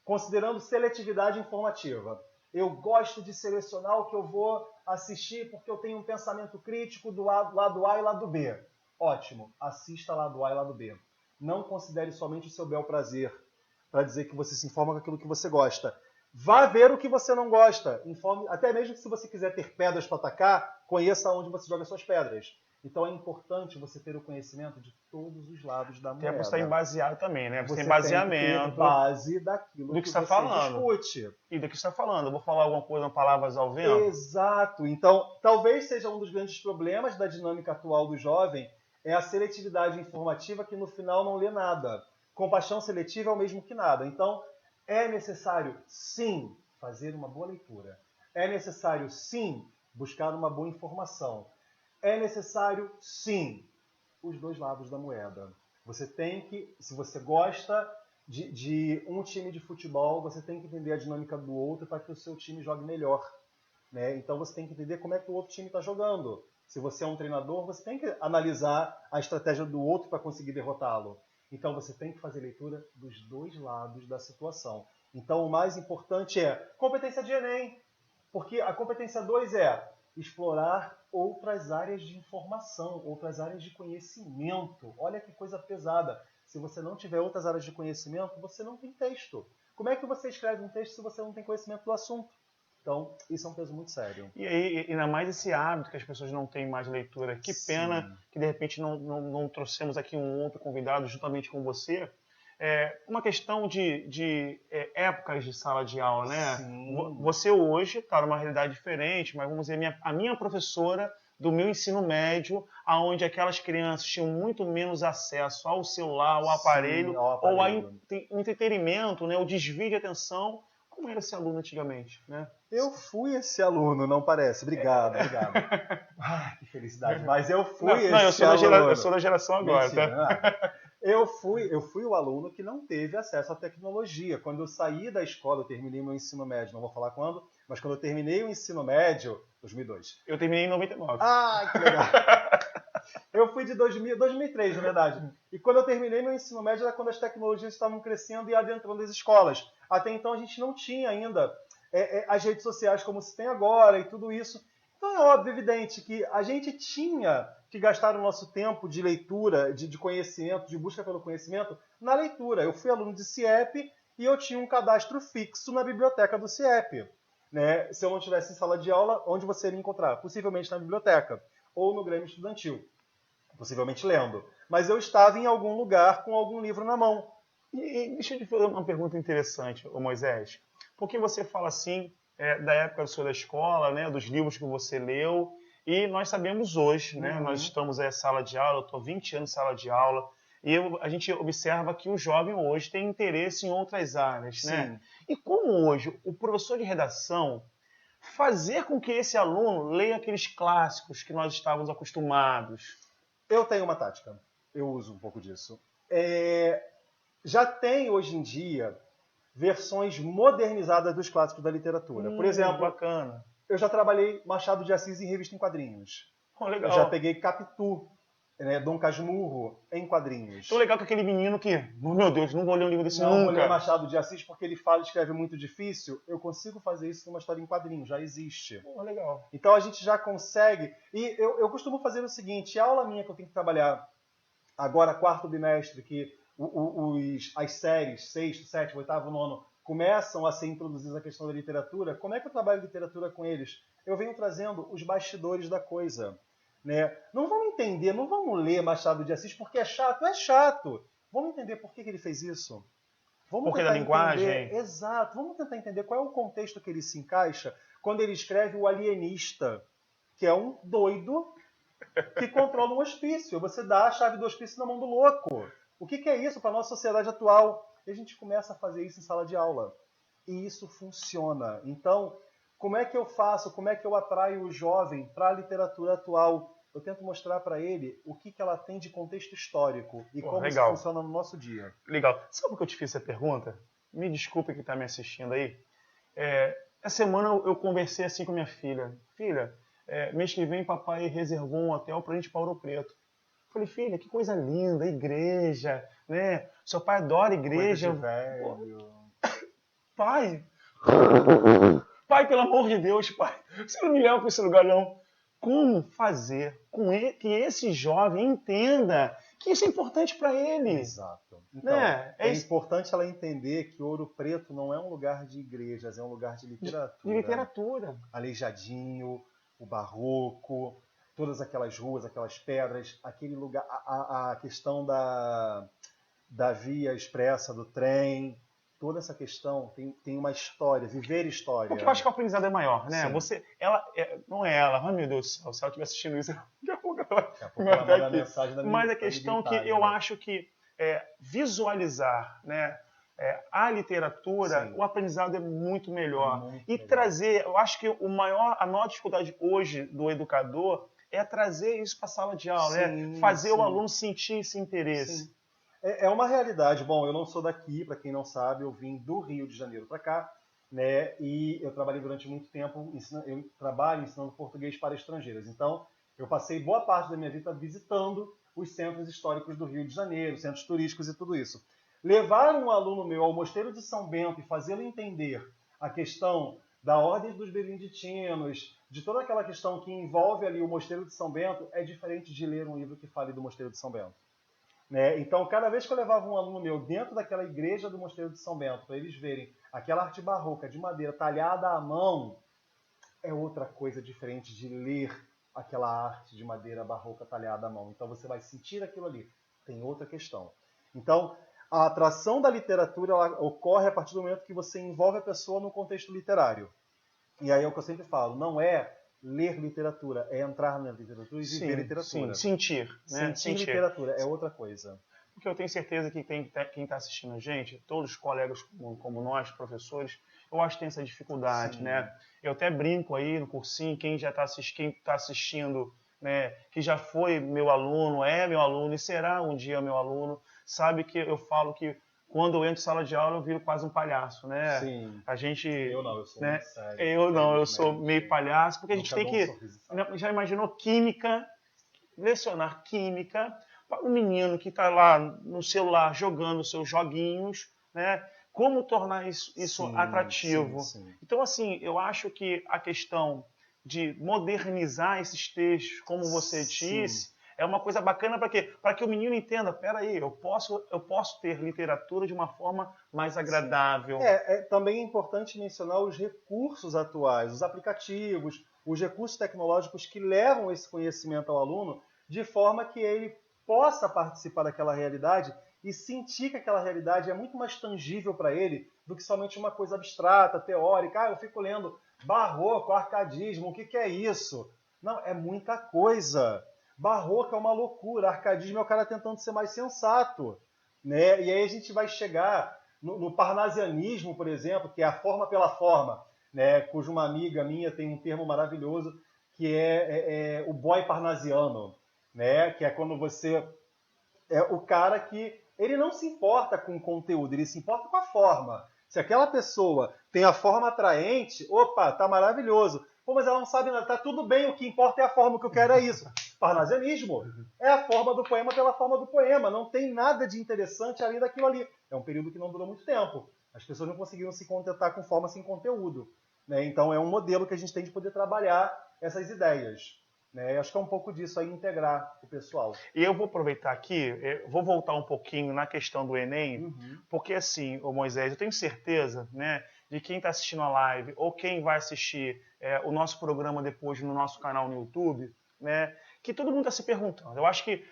Considerando seletividade informativa. Eu gosto de selecionar o que eu vou assistir porque eu tenho um pensamento crítico do lado A e lado B. Ótimo, assista lado A e lado B. Não considere somente o seu bel prazer para dizer que você se informa com aquilo que você gosta. Vá ver o que você não gosta. Informe, até mesmo que se você quiser ter pedras para atacar, conheça onde você joga suas pedras. Então é importante você ter o conhecimento de todos os lados da moeda. Você está embaseado também, né? Você tem embaseamento. Tem que ter base daquilo do que você está falando. Discute. E do que você está falando. Eu vou falar alguma coisa, palavras ao vento? Exato. Então, talvez seja um dos grandes problemas da dinâmica atual do jovem é a seletividade informativa que no final não lê nada. Compaixão seletiva é o mesmo que nada. Então, é necessário, sim, fazer uma boa leitura. É necessário, sim, buscar uma boa informação. É necessário, sim, os dois lados da moeda. Você tem que, se você gosta de um time de futebol, você tem que entender a dinâmica do outro para que o seu time jogue melhor. Né? Então você tem que entender como é que o outro time está jogando. Se você é um treinador, você tem que analisar a estratégia do outro para conseguir derrotá-lo. Então você tem que fazer leitura dos dois lados da situação. Então o mais importante é competência de Enem, porque a competência 2 é explorar outras áreas de informação, outras áreas de conhecimento. Olha que coisa pesada. Se você não tiver outras áreas de conhecimento, você não tem texto. Como é que você escreve um texto se você não tem conhecimento do assunto? Então, isso é um peso muito sério. E aí, ainda mais esse hábito que as pessoas não têm mais leitura. Que pena Sim. que, de repente, não trouxemos aqui um outro convidado juntamente com você. Uma questão de épocas de sala de aula, né? Sim. Você hoje está numa realidade diferente, mas vamos dizer, a minha professora do meu ensino médio, onde aquelas crianças tinham muito menos acesso ao celular, ao aparelho, Sim, ao aparelho. ou ao entretenimento, né? O desvio de atenção. Como era esse aluno antigamente, né? Eu fui esse aluno, não parece. Obrigado. Que felicidade. Mas eu fui esse aluno. Eu sou da geração agora, mentira, tá? Eu fui o aluno que não teve acesso à tecnologia. Quando eu saí da escola, eu terminei meu ensino médio, não vou falar quando, mas quando eu terminei o ensino médio, 2002. Eu terminei em 99. Que legal. Eu fui de 2003, na verdade. E quando eu terminei meu ensino médio era quando as tecnologias estavam crescendo e adentrando as escolas. Até então a gente não tinha ainda as redes sociais como se tem agora e tudo isso. Então é óbvio, evidente, que a gente tinha que gastar o nosso tempo de leitura, de conhecimento, de busca pelo conhecimento, na leitura. Eu fui aluno de CIEP e eu tinha um cadastro fixo na biblioteca do CIEP. Né? Se eu não estivesse em sala de aula, onde você iria me encontrar? Possivelmente na biblioteca ou no Grêmio Estudantil. Possivelmente lendo. Mas eu estava em algum lugar com algum livro na mão. E deixa eu te fazer uma pergunta interessante, Moisés. Por que você fala assim da época do senhor da escola, né, dos livros que você leu? E nós sabemos hoje, né, nós estamos em sala de aula, eu estou 20 anos em sala de aula, e a gente observa que o jovem hoje tem interesse em outras áreas. Né? E como hoje o professor de redação fazer com que esse aluno leia aqueles clássicos que nós estávamos acostumados? Eu tenho uma tática, eu uso um pouco disso. Já tem hoje em dia versões modernizadas dos clássicos da literatura. Por exemplo, bacana. Eu já trabalhei Machado de Assis em revista em quadrinhos. Legal. Eu já peguei Capitu né, Dom Casmurro em quadrinhos. Tô legal com aquele menino que, oh, meu Deus, não vou ler um livro desse Não nunca. vou ler Machado de Assis porque ele fala e escreve muito difícil. Eu consigo fazer isso numa história em quadrinhos, já existe. Pô, legal. Então a gente já consegue. E eu costumo fazer o seguinte: a aula minha que eu tenho que trabalhar agora, quarto bimestre, que as séries, sexto, sétimo, oitavo, nono, começam a ser introduzidas a questão da literatura, como é que eu trabalho literatura com eles? Eu venho trazendo os bastidores da coisa. Né? Não vamos entender, não vamos ler Machado de Assis porque é chato. É chato. Vamos entender por que ele fez isso. Vamos Porque da linguagem. Exato. Vamos tentar entender qual é o contexto que ele se encaixa quando ele escreve O Alienista, que é um doido que controla um hospício. Você dá a chave do hospício na mão do louco. O que é isso para a nossa sociedade atual? E a gente começa a fazer isso em sala de aula. E isso funciona. Então, como é que eu faço? Como é que eu atraio o jovem para a literatura atual? Eu tento mostrar para ele o que ela tem de contexto histórico e como isso funciona no nosso dia. Legal. Sabe por que eu te fiz essa pergunta? Me desculpe que está me assistindo aí. Essa semana eu conversei assim com minha filha. Filha, mês que vem papai reservou um hotel para a gente ir para Ouro Preto. Falei, filha, que coisa linda, igreja, né? Seu pai adora igreja. Coisa de velho. Pai, pelo amor de Deus, pai, você não me leva para esse lugar, não. Como fazer com que esse jovem entenda que isso é importante para ele? Exato. Então, né? É importante ela entender que Ouro Preto não é um lugar de igrejas, é um lugar de literatura. De literatura. Aleijadinho, o barroco, todas aquelas ruas, aquelas pedras, aquele lugar, a questão da via expressa, do trem, toda essa questão tem uma história, viver história. Porque eu acho que o aprendizado é maior, né? Sim. Não é ela, ai meu Deus do céu, se ela estiver assistindo isso, daqui a pouco ela manda mensagem da minha. Mas a questão que eu acho que visualizar, né? A literatura, sim, o aprendizado é muito melhor. Trazer, eu acho que a maior dificuldade hoje do educador é trazer isso para a sala de aula, sim, fazer sim. o aluno sentir esse interesse. Sim. É uma realidade. Bom, eu não sou daqui, para quem não sabe, eu vim do Rio de Janeiro para cá, né? E eu trabalhei durante muito tempo, eu trabalho ensinando português para estrangeiros. Então, eu passei boa parte da minha vida visitando os centros históricos do Rio de Janeiro, centros turísticos e tudo isso. Levar um aluno meu ao Mosteiro de São Bento e fazê-lo entender a questão da ordem dos beneditinos, de toda aquela questão que envolve ali o Mosteiro de São Bento, é diferente de ler um livro que fale do Mosteiro de São Bento. Né? Então, cada vez que eu levava um aluno meu dentro daquela igreja do Mosteiro de São Bento, para eles verem aquela arte barroca de madeira talhada à mão, é outra coisa diferente de ler aquela arte de madeira barroca talhada à mão. Então, você vai sentir aquilo ali. Tem outra questão. Então, a atração da literatura ela ocorre a partir do momento que você envolve a pessoa no contexto literário. E aí é o que eu sempre falo, não é ler literatura, é entrar na literatura e viver literatura. Sim, sentir. Né? Sentir literatura é outra coisa. Porque eu tenho certeza que quem está assistindo a gente, todos os colegas como nós, professores, eu acho que tem essa dificuldade, sim, né? Eu até brinco aí no cursinho, quem está assistindo, né, que já foi meu aluno, é meu aluno e será um dia meu aluno, sabe que eu falo que quando eu entro em sala de aula, eu viro quase um palhaço, né? Sim. A gente... Eu não, eu sou né? muito sério. Eu sou meio palhaço, porque a gente tem que... Já imaginou química, lecionar química, para um menino que está lá no celular jogando seus joguinhos, né? Como tornar isso sim, atrativo? Sim, sim. Então, assim, eu acho que a questão de modernizar esses textos, como você disse... É uma coisa bacana para quê? Para que o menino entenda, peraí, eu posso ter literatura de uma forma mais agradável. Também é importante mencionar os recursos atuais, os aplicativos, os recursos tecnológicos que levam esse conhecimento ao aluno de forma que ele possa participar daquela realidade e sentir que aquela realidade é muito mais tangível para ele do que somente uma coisa abstrata, teórica. Eu fico lendo barroco, arcadismo, o que é isso? Não, é muita coisa. Barroco é uma loucura, arcadismo é o cara tentando ser mais sensato. Né? E aí a gente vai chegar no parnasianismo, por exemplo, que é a forma pela forma, né? Cuja uma amiga minha tem um termo maravilhoso, que é o boy parnasiano, né? Que é quando você... É o cara que ele não se importa com o conteúdo, ele se importa com a forma. Se aquela pessoa tem a forma atraente, opa, tá maravilhoso. Pô, mas ela não sabe nada, tá tudo bem, o que importa é a forma, o que eu quero é isso. Parnasianismo. É a forma do poema pela forma do poema. Não tem nada de interessante além daquilo ali. É um período que não durou muito tempo. As pessoas não conseguiram se contentar com forma sem conteúdo. Né? Então é um modelo que a gente tem de poder trabalhar essas ideias. Né? Acho que é um pouco disso aí, integrar o pessoal. E eu vou aproveitar aqui, vou voltar um pouquinho na questão do Enem, porque assim, ô Moisés, eu tenho certeza, né, de quem está assistindo a live ou quem vai assistir o nosso programa depois no nosso canal no YouTube, né, que todo mundo está se perguntando. Eu acho que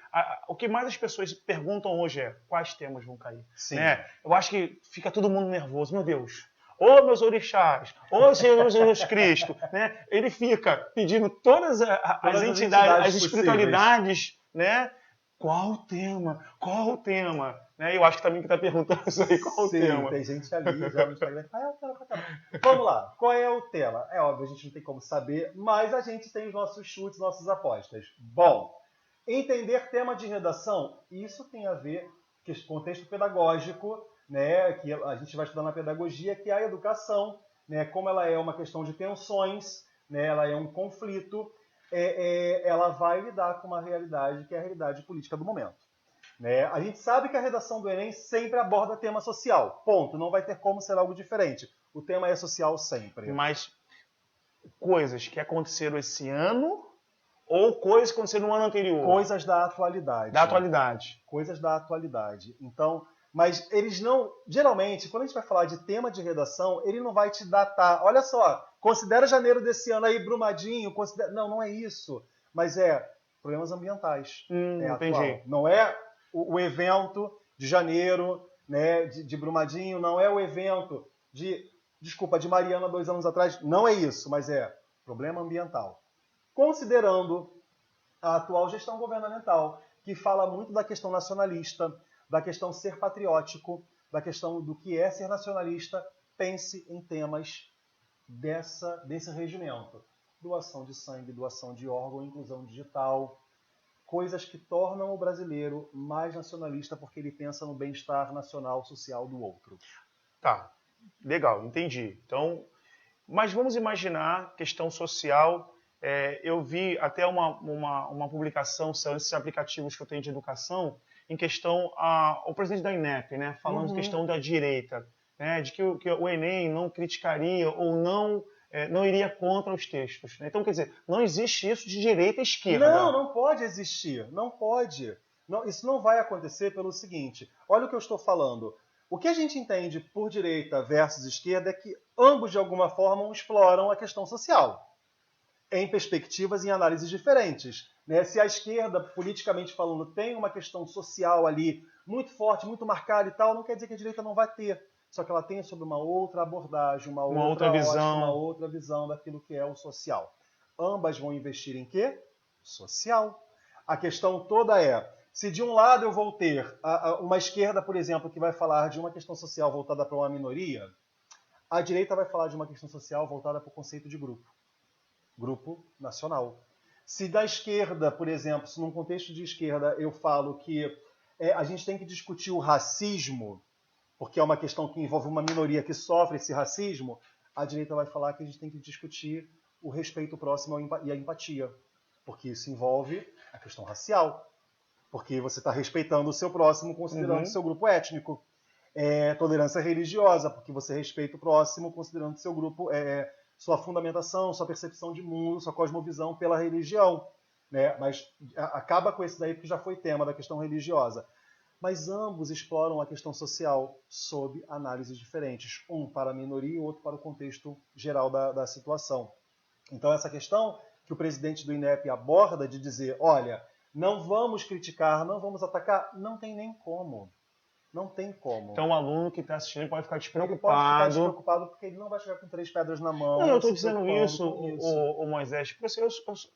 o que mais as pessoas perguntam hoje é quais temas vão cair. Sim. Né? Eu acho que fica todo mundo nervoso. Meu Deus, ô meus orixás, ô Senhor Jesus Cristo, né? Ele fica pedindo todas as entidades, as espiritualidades, né? Qual o tema? Qual o tema? Né? Eu acho que também que está perguntando isso aí, qual o tema? Tem gente ali já no Instagram. Qual é o tema? Vamos lá, qual é o tema? É óbvio, a gente não tem como saber, mas a gente tem os nossos chutes, nossas apostas. Bom, entender tema de redação, isso tem a ver com esse contexto pedagógico, né, que a gente vai estudar na pedagogia, que é a educação, né, como ela é uma questão de tensões, né, ela é um conflito, ela vai lidar com uma realidade que é a realidade política do momento. Né? A gente sabe que a redação do Enem sempre aborda tema social, ponto, não vai ter como ser algo diferente. O tema é social sempre. Mas coisas que aconteceram esse ano ou coisas que aconteceram no ano anterior? Coisas da atualidade. Da atualidade. Coisas da atualidade. Então, mas eles não... Geralmente, quando a gente vai falar de tema de redação, ele não vai te datar. Olha só, considera janeiro desse ano aí, Brumadinho. Não, não é isso. Mas problemas ambientais. Entendi. Atual. Não é o evento de janeiro, né, de Brumadinho, não é o evento de Mariana 2 anos atrás. Não é isso, mas é problema ambiental. Considerando a atual gestão governamental, que fala muito da questão nacionalista, da questão ser patriótico, da questão do que é ser nacionalista, pense em temas desse regimento. Doação de sangue, doação de órgão, inclusão digital, coisas que tornam o brasileiro mais nacionalista porque ele pensa no bem-estar nacional, social do outro. Tá, legal, entendi. Então, mas vamos imaginar questão social. Eu vi até uma publicação, são esses aplicativos que eu tenho de educação, em questão o presidente da INEP, né, falando de questão da direita, né, de que o Enem não criticaria ou não iria contra os textos. Né? Então, quer dizer, não existe isso de direita e esquerda. Não pode existir. Não pode. Não, isso não vai acontecer pelo seguinte. Olha o que eu estou falando. O que a gente entende por direita versus esquerda é que ambos, de alguma forma, exploram a questão social em perspectivas e em análises diferentes. Né? Se a esquerda, politicamente falando, tem uma questão social ali muito forte, muito marcada e tal, não quer dizer que a direita não vai ter. Só que ela tem sobre uma outra abordagem, uma outra visão. uma outra visão daquilo que é o social. Ambas vão investir em quê? Social. A questão toda se de um lado eu vou ter uma esquerda, por exemplo, que vai falar de uma questão social voltada para uma minoria, a direita vai falar de uma questão social voltada para o conceito de grupo. Grupo nacional. Se da esquerda, por exemplo, se num contexto de esquerda eu falo que a gente tem que discutir o racismo, porque é uma questão que envolve uma minoria que sofre esse racismo, a direita vai falar que a gente tem que discutir o respeito próximo e a empatia, porque isso envolve a questão racial, porque você está respeitando o seu próximo considerando o seu grupo étnico. Tolerância religiosa, porque você respeita o próximo considerando o seu grupo, sua fundamentação, sua percepção de mundo, sua cosmovisão pela religião. Né? Mas acaba com esse daí, porque já foi tema da questão religiosa. Mas ambos exploram a questão social sob análises diferentes. Um para a minoria e o outro para o contexto geral da situação. Então, essa questão que o presidente do INEP aborda de dizer, olha, não vamos criticar, não vamos atacar, não tem nem como. Não tem como. Então, o aluno que está assistindo pode ficar despreocupado. Ele pode ficar despreocupado porque ele não vai chegar com 3 pedras na mão. Não, eu estou dizendo isso, o Moisés, porque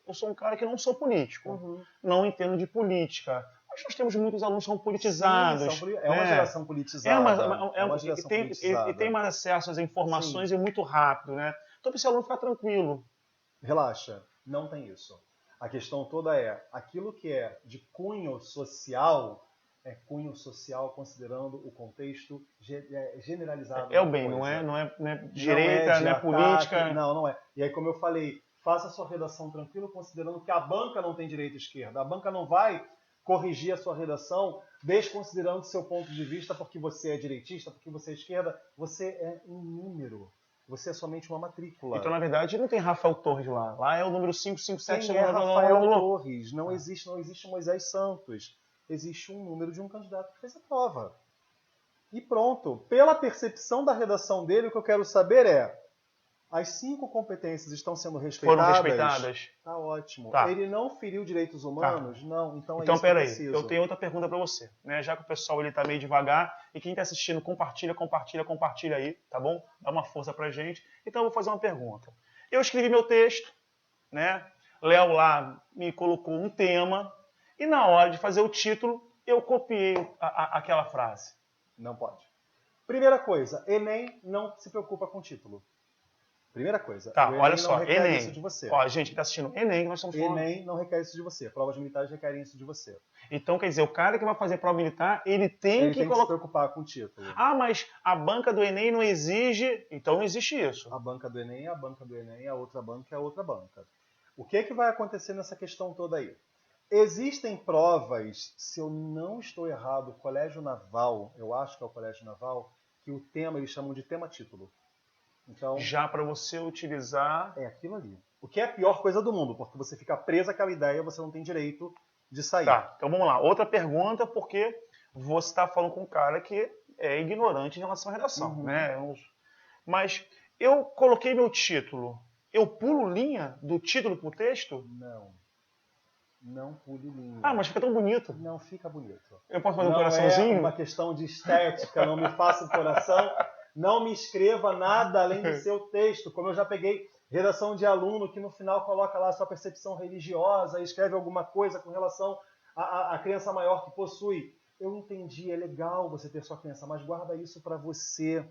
eu sou um cara que não sou político. Não entendo de política. Mas nós temos muitos alunos que são politizados. Sim, uma geração politizada. E tem mais acesso às informações e muito rápido, né? Então, para esse aluno ficar tranquilo. Relaxa, não tem isso. A questão toda aquilo que é de cunho social considerando o contexto generalizado. É o bem, não é direita, não é política. Não é. E aí, como eu falei, faça a sua redação tranquilo, considerando que a banca não tem direita e esquerda. A banca não vai corrigir a sua redação desconsiderando seu ponto de vista porque você é direitista, porque você é esquerda. Você é um número. Você é somente uma matrícula. Então, na verdade, não tem Rafael Torres lá. Lá é o número 557. Quem é Rafael Torres? Não existe Moisés Santos. Existe um número de um candidato que fez a prova. E pronto. Pela percepção da redação dele, o que eu quero saber é: as 5 competências estão sendo respeitadas? Foram respeitadas. Tá ótimo. Tá. Ele não feriu direitos humanos? Tá. Não. Então é então isso que eu peraí, preciso. eu tenho outra pergunta para você. Né? Já que o pessoal está meio devagar, e quem está assistindo, compartilha aí, tá bom? Dá uma força pra gente. Então eu vou fazer uma pergunta. Eu escrevi meu texto, né? Léo lá me colocou um tema, e na hora de fazer o título, eu copiei aquela frase. Não pode. Primeira coisa, Enem não se preocupa com o título. Primeira coisa. Tá, olha só, não requer Enem. isso de você. Ó, gente que está assistindo Enem, nós estamos falando. Enem não requer isso de você. Provas militares requerem isso de você. Então, quer dizer, o cara que vai fazer prova militar, ele tem que se preocupar com o título. Ah, mas a banca do Enem não exige. Então não existe isso. A banca do Enem é a banca do Enem, a outra banca é a outra banca. O que vai acontecer nessa questão toda aí? Existem provas, se eu não estou errado, o Colégio Naval, eu acho que é o Colégio Naval, que o tema eles chamam de tema-título. Então, já para você utilizar... É aquilo ali. O que é a pior coisa do mundo, porque você fica preso àquela ideia e você não tem direito de sair. Tá, então vamos lá. Outra pergunta, porque você está falando com um cara que é ignorante em relação à redação. Né? Mas eu coloquei meu título. Eu pulo linha do título para o texto? Não pule linha. Ah, mas fica tão bonito. Não fica bonito. Eu posso fazer um coraçãozinho? É uma questão de estética, não me faça o coração. Não me escreva nada além do seu texto. Como eu já peguei redação de aluno que no final coloca lá a sua percepção religiosa, escreve alguma coisa com relação à crença maior que possui. Eu entendi, é legal você ter sua crença, mas guarda isso para você.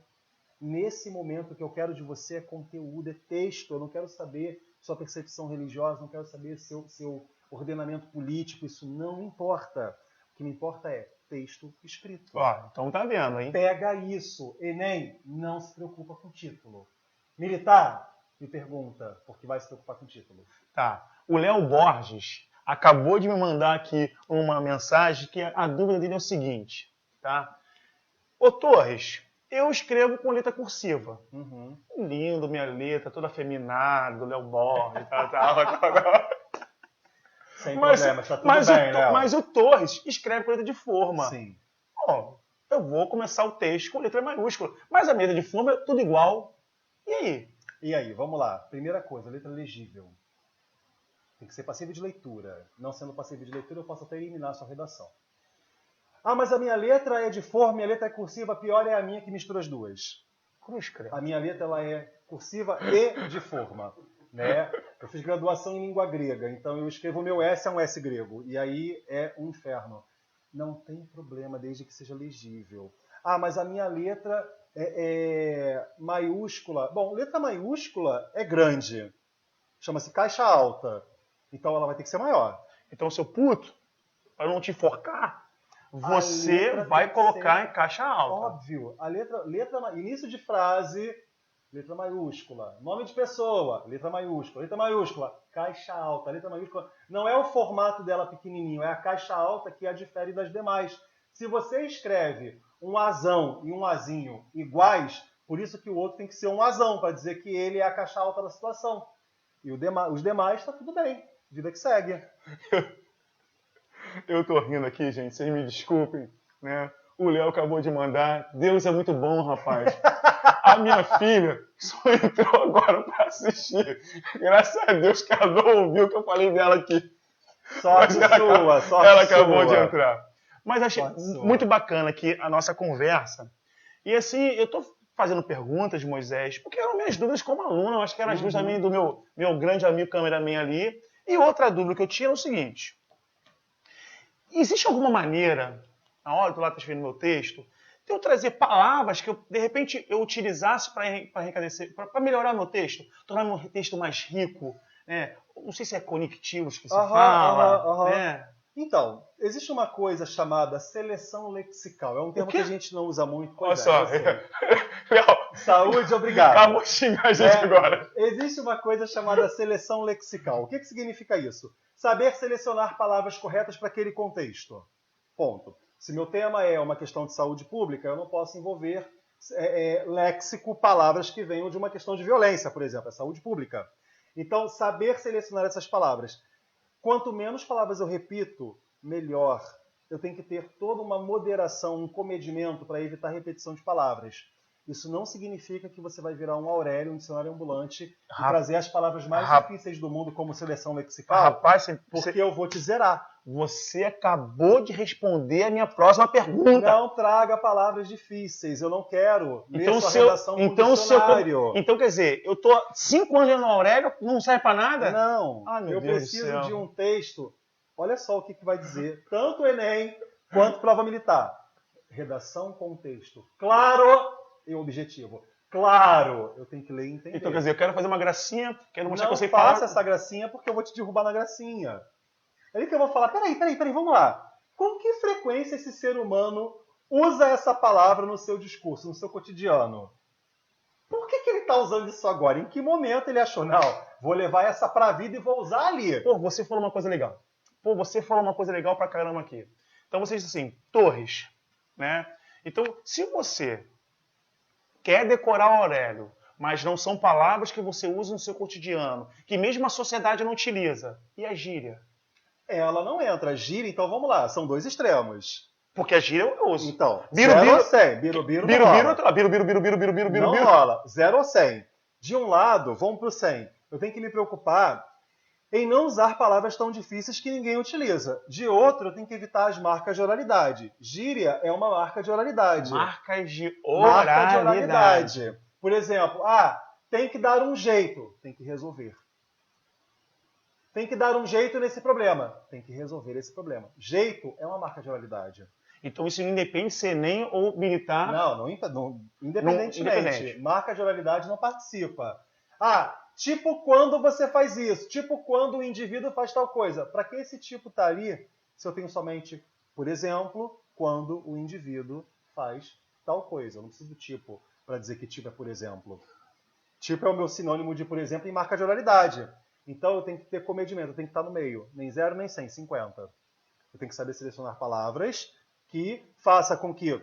Nesse momento, o que eu quero de você é conteúdo, é texto. Eu não quero saber sua percepção religiosa, não quero saber seu ordenamento político, isso não importa. O que me importa é texto escrito. Ó, então tá vendo, hein? Pega isso. Enem, não se preocupa com o título. Militar, me pergunta, porque vai se preocupar com o título. Tá. O Léo Borges acabou de me mandar aqui uma mensagem que a dúvida dele é o seguinte, tá? Ô Torres, eu escrevo com letra cursiva. Lindo, minha letra, toda afeminada, Léo Borges, tal. Sem problemas, tá tudo bem, Léo. Mas o Torres escreve com letra de forma. Sim. Bom, eu vou começar o texto com letra maiúscula. Mas a letra de forma é tudo igual. E aí? E aí, vamos lá. Primeira coisa, letra legível. Tem que ser passível de leitura. Não sendo passível de leitura, eu posso até eliminar a sua redação. Ah, mas a minha letra é de forma, minha letra é cursiva, a pior é a minha que mistura as duas. Como escreve? A minha letra ela é cursiva e de forma. Né? Eu fiz graduação em língua grega, então eu escrevo o meu S é um S grego, e aí é um inferno. Não tem problema, desde que seja legível. Ah, mas a minha letra é maiúscula. Bom, letra maiúscula é grande. Chama-se caixa alta. Então ela vai ter que ser maior. Então, seu puto, para não te enforcar, você vai colocar em caixa alta. Óbvio. A letra início de frase... Letra maiúscula. Nome de pessoa, letra maiúscula. Letra maiúscula, caixa alta. Letra maiúscula não é o formato dela pequenininho, é a caixa alta que a difere das demais. Se você escreve um azão e um azinho iguais, por isso que o outro tem que ser um azão, para dizer que ele é a caixa alta da situação. E os demais, está tudo bem. Vida que segue. Eu tô rindo aqui, gente. Vocês me desculpem, né? O Léo acabou de mandar. Deus é muito bom, rapaz. A minha filha só entrou agora para assistir. Graças a Deus que ela não ouviu o que eu falei dela aqui. Sorte sua, sorte sua. Ela acabou de entrar. Mas achei muito bacana aqui a nossa conversa. E assim, eu tô fazendo perguntas, Moisés, porque eram minhas dúvidas como aluno. Eu acho que eram as dúvidas também do meu grande amigo cameraman ali. E outra dúvida que eu tinha era o seguinte. Existe alguma maneira, na hora que eu lá escrevendo meu texto, de eu trazer palavras que, de repente, eu utilizasse para melhorar meu texto, tornar meu texto mais rico, né? Não sei se é conectivos que se fala, né? Então, existe uma coisa chamada seleção lexical. É um termo que a gente não usa muito. Olha só. Saúde, obrigado. Acabou de xingar a gente agora. Existe uma coisa chamada seleção lexical. O que significa isso? Saber selecionar palavras corretas para aquele contexto. Ponto. Se meu tema é uma questão de saúde pública, eu não posso envolver léxico, palavras que venham de uma questão de violência, por exemplo, é saúde pública. Então, saber selecionar essas palavras. Quanto menos palavras eu repito, melhor. Eu tenho que ter toda uma moderação, um comedimento para evitar repetição de palavras. Isso não significa que você vai virar um Aurélio, um dicionário ambulante, e trazer as palavras mais difíceis do mundo como seleção lexical, rapaz, porque eu vou te zerar. Você acabou de responder a minha próxima pergunta. Não traga palavras difíceis, eu não quero ler sua redação no dicionário. Então, quer dizer, eu estou 5 anos lendo Aurélio, não serve para nada? Não, eu preciso de um texto. Olha só o que vai dizer, tanto o Enem quanto prova militar. Redação com texto claro e objetivo. Claro, eu tenho que ler e entender. Então, quer dizer, eu quero fazer uma gracinha, quero mostrar que eu sei falar. Não faça essa gracinha porque eu vou te derrubar na gracinha. É aí que eu vou falar, peraí, vamos lá. Com que frequência esse ser humano usa essa palavra no seu discurso, no seu cotidiano? Por que ele está usando isso agora? Em que momento ele achou, não, vou levar essa para a vida e vou usar ali? Pô, você falou uma coisa legal. Você falou uma coisa legal pra caramba aqui. Então você diz assim, Torres, né? Então, se você quer decorar o Aurélio, mas não são palavras que você usa no seu cotidiano, que mesmo a sociedade não utiliza, e a gíria? Ela não entra. Gíria, então vamos lá, são dois extremos. Porque a gíria eu uso. Então, 0 ou 100. Birubiru não rola. Não rola. 0 ou 100. De um lado, vamos para o 100. Eu tenho que me preocupar em não usar palavras tão difíceis que ninguém utiliza. De outro, eu tenho que evitar as marcas de oralidade. Gíria é uma marca de oralidade. Marca de oralidade. Por exemplo, tem que dar um jeito. Tem que resolver. Tem que dar um jeito nesse problema. Tem que resolver esse problema. Jeito é uma marca de oralidade. Então isso não depende de ser Enem ou militar? Não, independentemente. Marca de oralidade não participa. Tipo quando você faz isso. Tipo quando o indivíduo faz tal coisa. Para que esse tipo está ali se eu tenho somente, por exemplo, quando o indivíduo faz tal coisa? Eu não preciso do tipo para dizer que tipo é por exemplo. Tipo é o meu sinônimo de por exemplo em marca de oralidade. Então eu tenho que ter comedimento, eu tenho que estar no meio. Nem 0, nem 100, 50. Eu tenho que saber selecionar palavras que faça com que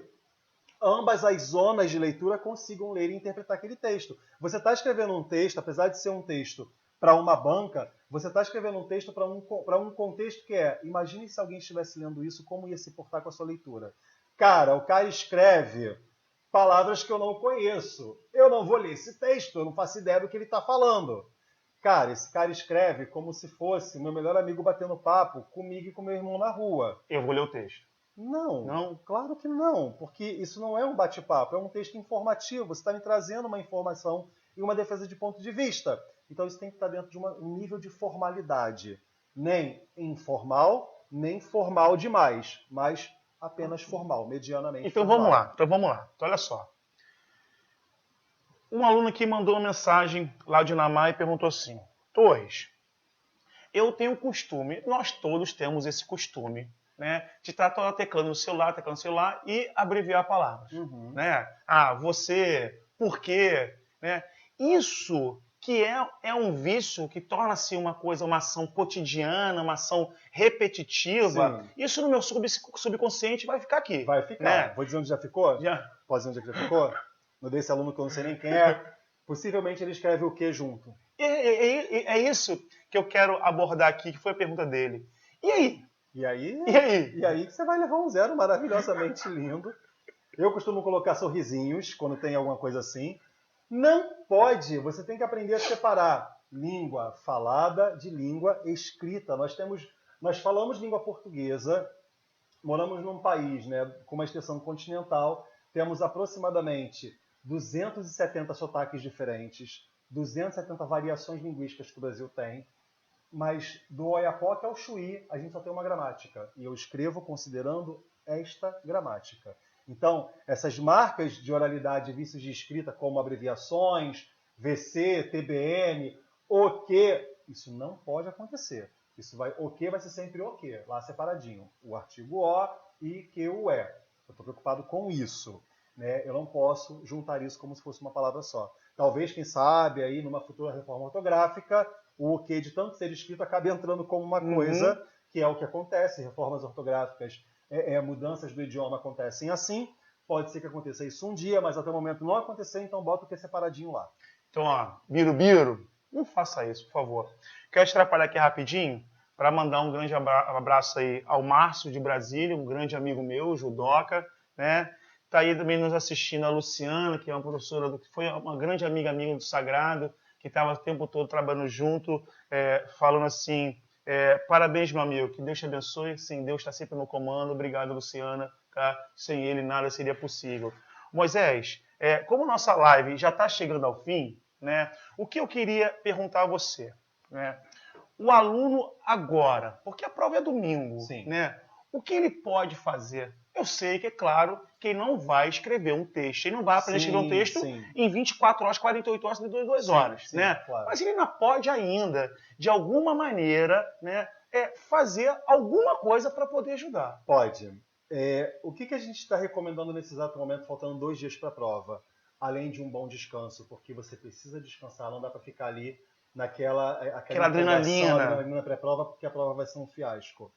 ambas as zonas de leitura consigam ler e interpretar aquele texto. Você está escrevendo um texto, apesar de ser um texto para uma banca, você está escrevendo um texto para um contexto que imagine se alguém estivesse lendo isso, como ia se portar com a sua leitura. O cara escreve palavras que eu não conheço. Eu não vou ler esse texto, eu não faço ideia do que ele está falando. Esse cara escreve como se fosse meu melhor amigo batendo papo comigo e com meu irmão na rua. Eu vou ler o texto. Não, claro que não, porque isso não é um bate-papo, é um texto informativo, você está me trazendo uma informação e uma defesa de ponto de vista. Então isso tem que estar dentro de um nível de formalidade, nem informal, nem formal demais, mas apenas formal, medianamente então formal. Vamos lá, então olha só. Um aluno aqui mandou uma mensagem lá de Namá e perguntou assim, Torres, eu tenho costume, nós todos temos esse costume, né, de estar teclando no celular e abreviar palavras. Uhum. Né? Você, por quê? Né? Isso que é um vício que torna-se uma ação cotidiana, uma ação repetitiva. Sim. Isso no meu subconsciente vai ficar aqui. Vai ficar. Né? Vou dizer onde já ficou? Já. Posso dizer onde já ficou? No desse aluno que eu não sei nem quem é. Possivelmente ele escreve o que junto? É isso que eu quero abordar aqui, que foi a pergunta dele. E aí? E aí que você vai levar um 0 maravilhosamente lindo. Eu costumo colocar sorrisinhos quando tem alguma coisa assim. Não pode, você tem que aprender a separar língua falada de língua escrita. Nós falamos língua portuguesa, moramos num país, né, com uma extensão continental, temos aproximadamente 270 sotaques diferentes, 270 variações linguísticas que o Brasil tem. Mas do Oiapoque ao Chuí, a gente só tem uma gramática. E eu escrevo considerando esta gramática. Então, essas marcas de oralidade e vícios de escrita, como abreviações, VC, TBM, o que, isso não pode acontecer. O que vai ser sempre o que, lá separadinho. O artigo o e que o é. Eu estou preocupado com isso. Né? Eu não posso juntar isso como se fosse uma palavra só. Talvez, quem sabe, aí numa futura reforma ortográfica, o que de tanto ser escrito acabe entrando como uma coisa, que é o que acontece. Reformas ortográficas, mudanças do idioma acontecem assim. Pode ser que aconteça isso um dia, mas até o momento não aconteceu, então bota o que separadinho lá. Então, ó, Birubiru, não faça isso, por favor. Quero te atrapalhar aqui rapidinho para mandar um grande abraço aí ao Márcio de Brasília, um grande amigo meu, judoca, né? Tá aí também nos assistindo a Luciana, que é uma professora, que foi uma grande amiga minha do Sagrado, que estava o tempo todo trabalhando junto, falando assim, parabéns, meu amigo, que Deus te abençoe, sim, Deus está sempre no comando, obrigado, Luciana, tá? Sem ele nada seria possível. Moisés, como nossa live já está chegando ao fim, né, o que eu queria perguntar a você, né? O aluno agora, porque a prova é domingo, Sim. né? O que ele pode fazer? Eu sei que, é claro, que ele não vai escrever um texto, ele não vai aprender a escrever um texto em 24 horas, 48 horas, 32 horas, sim, né? Claro. Mas ele ainda pode ainda, de alguma maneira, né, fazer alguma coisa para poder ajudar. Pode. O que a gente está recomendando nesse exato momento, faltando 2 dias para a prova? Além de um bom descanso, porque você precisa descansar, não dá para ficar ali naquela Aquela adrenalina pré-prova, porque a prova vai ser um fiasco.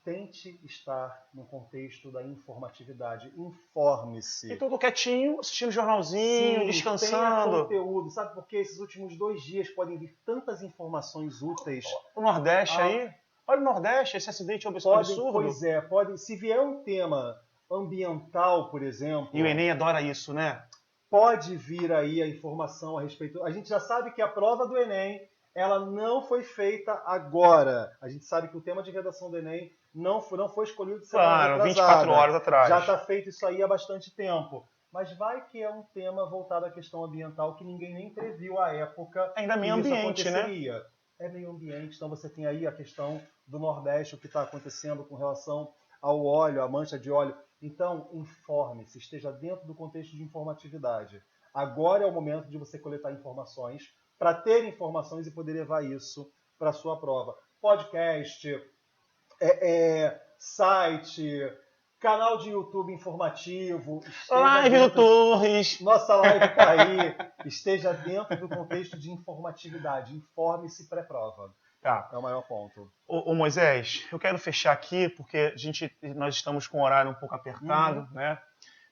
Tente estar no contexto da informatividade. Informe-se. Então eu tô quietinho, assistindo jornalzinho, Sim, descansando. Tenha conteúdo, sabe? Porque esses últimos 2 dias podem vir tantas informações úteis. O Nordeste aí. Olha o Nordeste, esse acidente absurdo. Pois é, se vier um tema ambiental, por exemplo... E o Enem adora isso, né? Pode vir aí a informação a respeito... A gente já sabe que a prova do Enem, ela não foi feita agora. A gente sabe que o tema de redação do Enem não foi escolhido de semana retrasada. 24 horas atrás. Já está feito isso aí há bastante tempo. Mas vai que é um tema voltado à questão ambiental que ninguém nem previu à época. Ainda meio ambiente, né? É meio ambiente, então você tem aí a questão do Nordeste, o que está acontecendo com relação ao óleo, a mancha de óleo. Então, informe-se, esteja dentro do contexto de informatividade. Agora é o momento de você coletar informações, para ter informações e poder levar isso para a sua prova. Podcast, site, canal de YouTube informativo. Live do Torres. Nossa live está aí. Esteja dentro do contexto de informatividade. Informe-se pré-prova. Tá. É o maior ponto. Ô Moisés, eu quero fechar aqui, porque nós estamos com o horário um pouco apertado, né?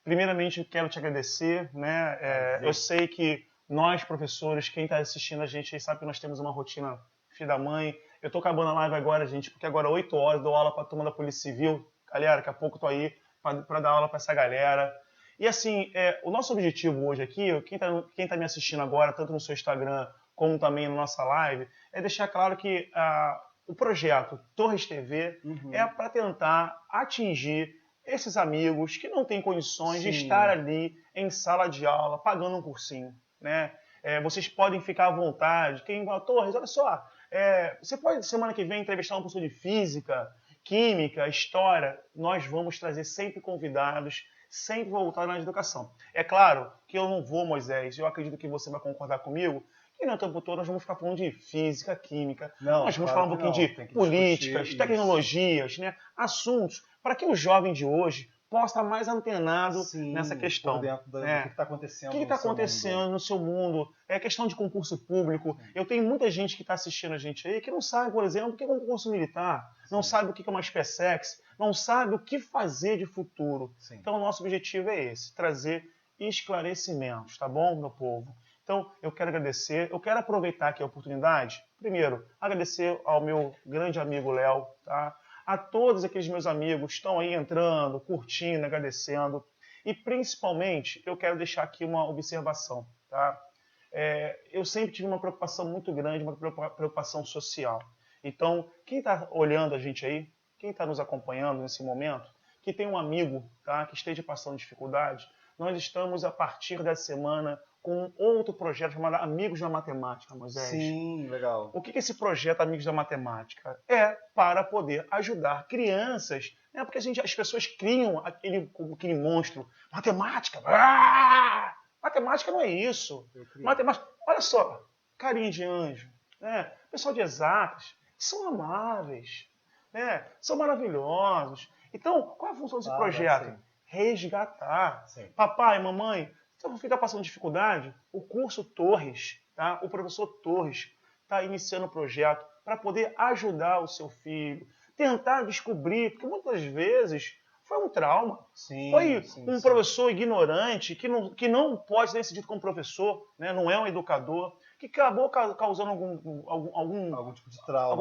Primeiramente, eu quero te agradecer, né? Eu sei que nós, professores, quem está assistindo a gente aí sabe que nós temos uma rotina filho da mãe. Eu tô acabando a live agora, gente, porque agora 8 horas dou aula para a turma da Polícia Civil. Galera, daqui a pouco tô aí para dar aula para essa galera. E assim, o nosso objetivo hoje aqui, quem tá me assistindo agora, tanto no seu Instagram como também na nossa live, é deixar claro que o projeto Torres TV é para tentar atingir esses amigos que não têm condições de estar ali em sala de aula, pagando um cursinho, né? Vocês podem ficar à vontade. Quem fala, Torres, olha só, você pode semana que vem entrevistar um professor de física, química, história. Nós vamos trazer sempre convidados, sempre voltados na educação. É claro que eu não vou, Moisés, eu acredito que você vai concordar comigo, que no tempo todo nós vamos ficar falando de física, química, nós vamos falar um pouquinho de políticas, tecnologias, né, assuntos, para que o jovem de hoje possa estar mais antenado nessa questão. Por dentro do que está acontecendo. O que está acontecendo no seu mundo? É questão de concurso público. Eu tenho muita gente que está assistindo a gente aí que não sabe, por exemplo, o que é um concurso militar, não sabe o que é uma SpaceX, não sabe o que fazer de futuro. Então, o nosso objetivo é esse, trazer esclarecimentos, tá bom, meu povo? Então, eu quero agradecer, eu quero aproveitar aqui a oportunidade, primeiro, agradecer ao meu grande amigo Léo, tá? A todos aqueles meus amigos que estão aí entrando, curtindo, agradecendo. E, principalmente, eu quero deixar aqui uma observação, tá? Eu sempre tive uma preocupação muito grande, uma preocupação social. Então, quem está olhando a gente aí, quem está nos acompanhando nesse momento, que tem um amigo, tá, que esteja passando dificuldade, nós estamos, a partir da semana, com outro projeto chamado Amigos da Matemática, Moisés. Sim, legal. O que é esse projeto Amigos da Matemática? É para poder ajudar crianças, né? Porque as pessoas criam aquele monstro. Matemática! Matemática não é isso. Matemática, olha só, carinha de anjo, né? Pessoal de exatas, são amáveis, né? São maravilhosos. Então, qual é a função desse projeto? Sim. Resgatar. Sim. Papai, mamãe, seu filho está passando dificuldade? O curso Torres, tá? O professor Torres está iniciando o projeto para poder ajudar o seu filho, tentar descobrir, porque muitas vezes foi um trauma. Foi um professor ignorante, que não pode ser decidido como professor, né? Não é um educador, que acabou causando algum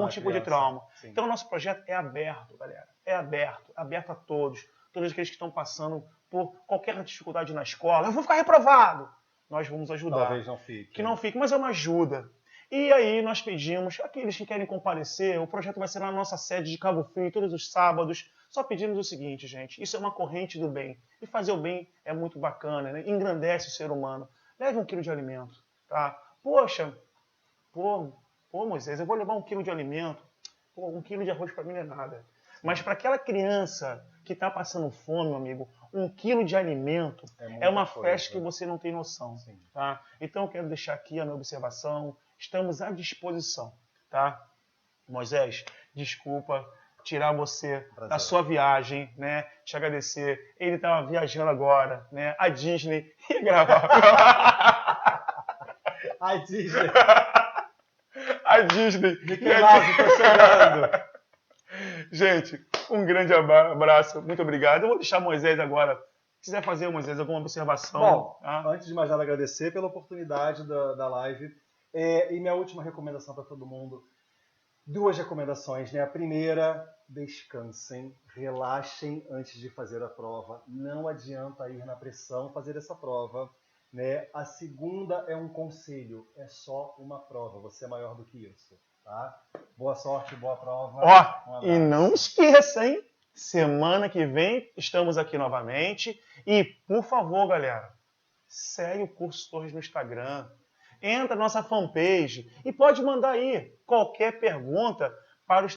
tipo de trauma. Então, o nosso projeto é aberto, galera. É aberto a todos aqueles que estão passando por qualquer dificuldade na escola. Eu vou ficar reprovado. Nós vamos ajudar. Talvez não fique. Que não fique, mas é uma ajuda. E aí nós pedimos, aqueles que querem comparecer, o projeto vai ser na nossa sede de Cabo Frio, todos os sábados. Só pedimos o seguinte, gente, isso é uma corrente do bem. E fazer o bem é muito bacana, né? Engrandece o ser humano. Leve 1 quilo de alimento, tá? Poxa, Moisés, eu vou levar 1 quilo de alimento. 1 quilo de arroz para mim não é nada. Mas para aquela criança que está passando fome, meu amigo, 1 quilo de alimento é uma festa que você não tem noção. Tá? Então eu quero deixar aqui a minha observação. Estamos à disposição. Tá? Moisés, desculpa tirar você da sua viagem, né? Te agradecer. Ele estava viajando agora, né? A Disney ia gravar. A Disney. A Disney. Mickey Mouse, tô chegando. Gente, um grande abraço, muito obrigado. Eu vou deixar Moisés agora. Se quiser fazer, Moisés, alguma observação. Bom, tá? Antes de mais nada, agradecer pela oportunidade da live. E minha última recomendação para todo mundo. 2 recomendações, né? A primeira, descansem, relaxem antes de fazer a prova. Não adianta ir na pressão fazer essa prova. Né? A segunda é um conselho, é só uma prova, você é maior do que isso. Tá? Boa sorte, boa prova. E não esqueça, hein? Semana que vem estamos aqui novamente. E, por favor, galera, segue o Curso Torres no Instagram. Entra na nossa fanpage e pode mandar aí qualquer pergunta para os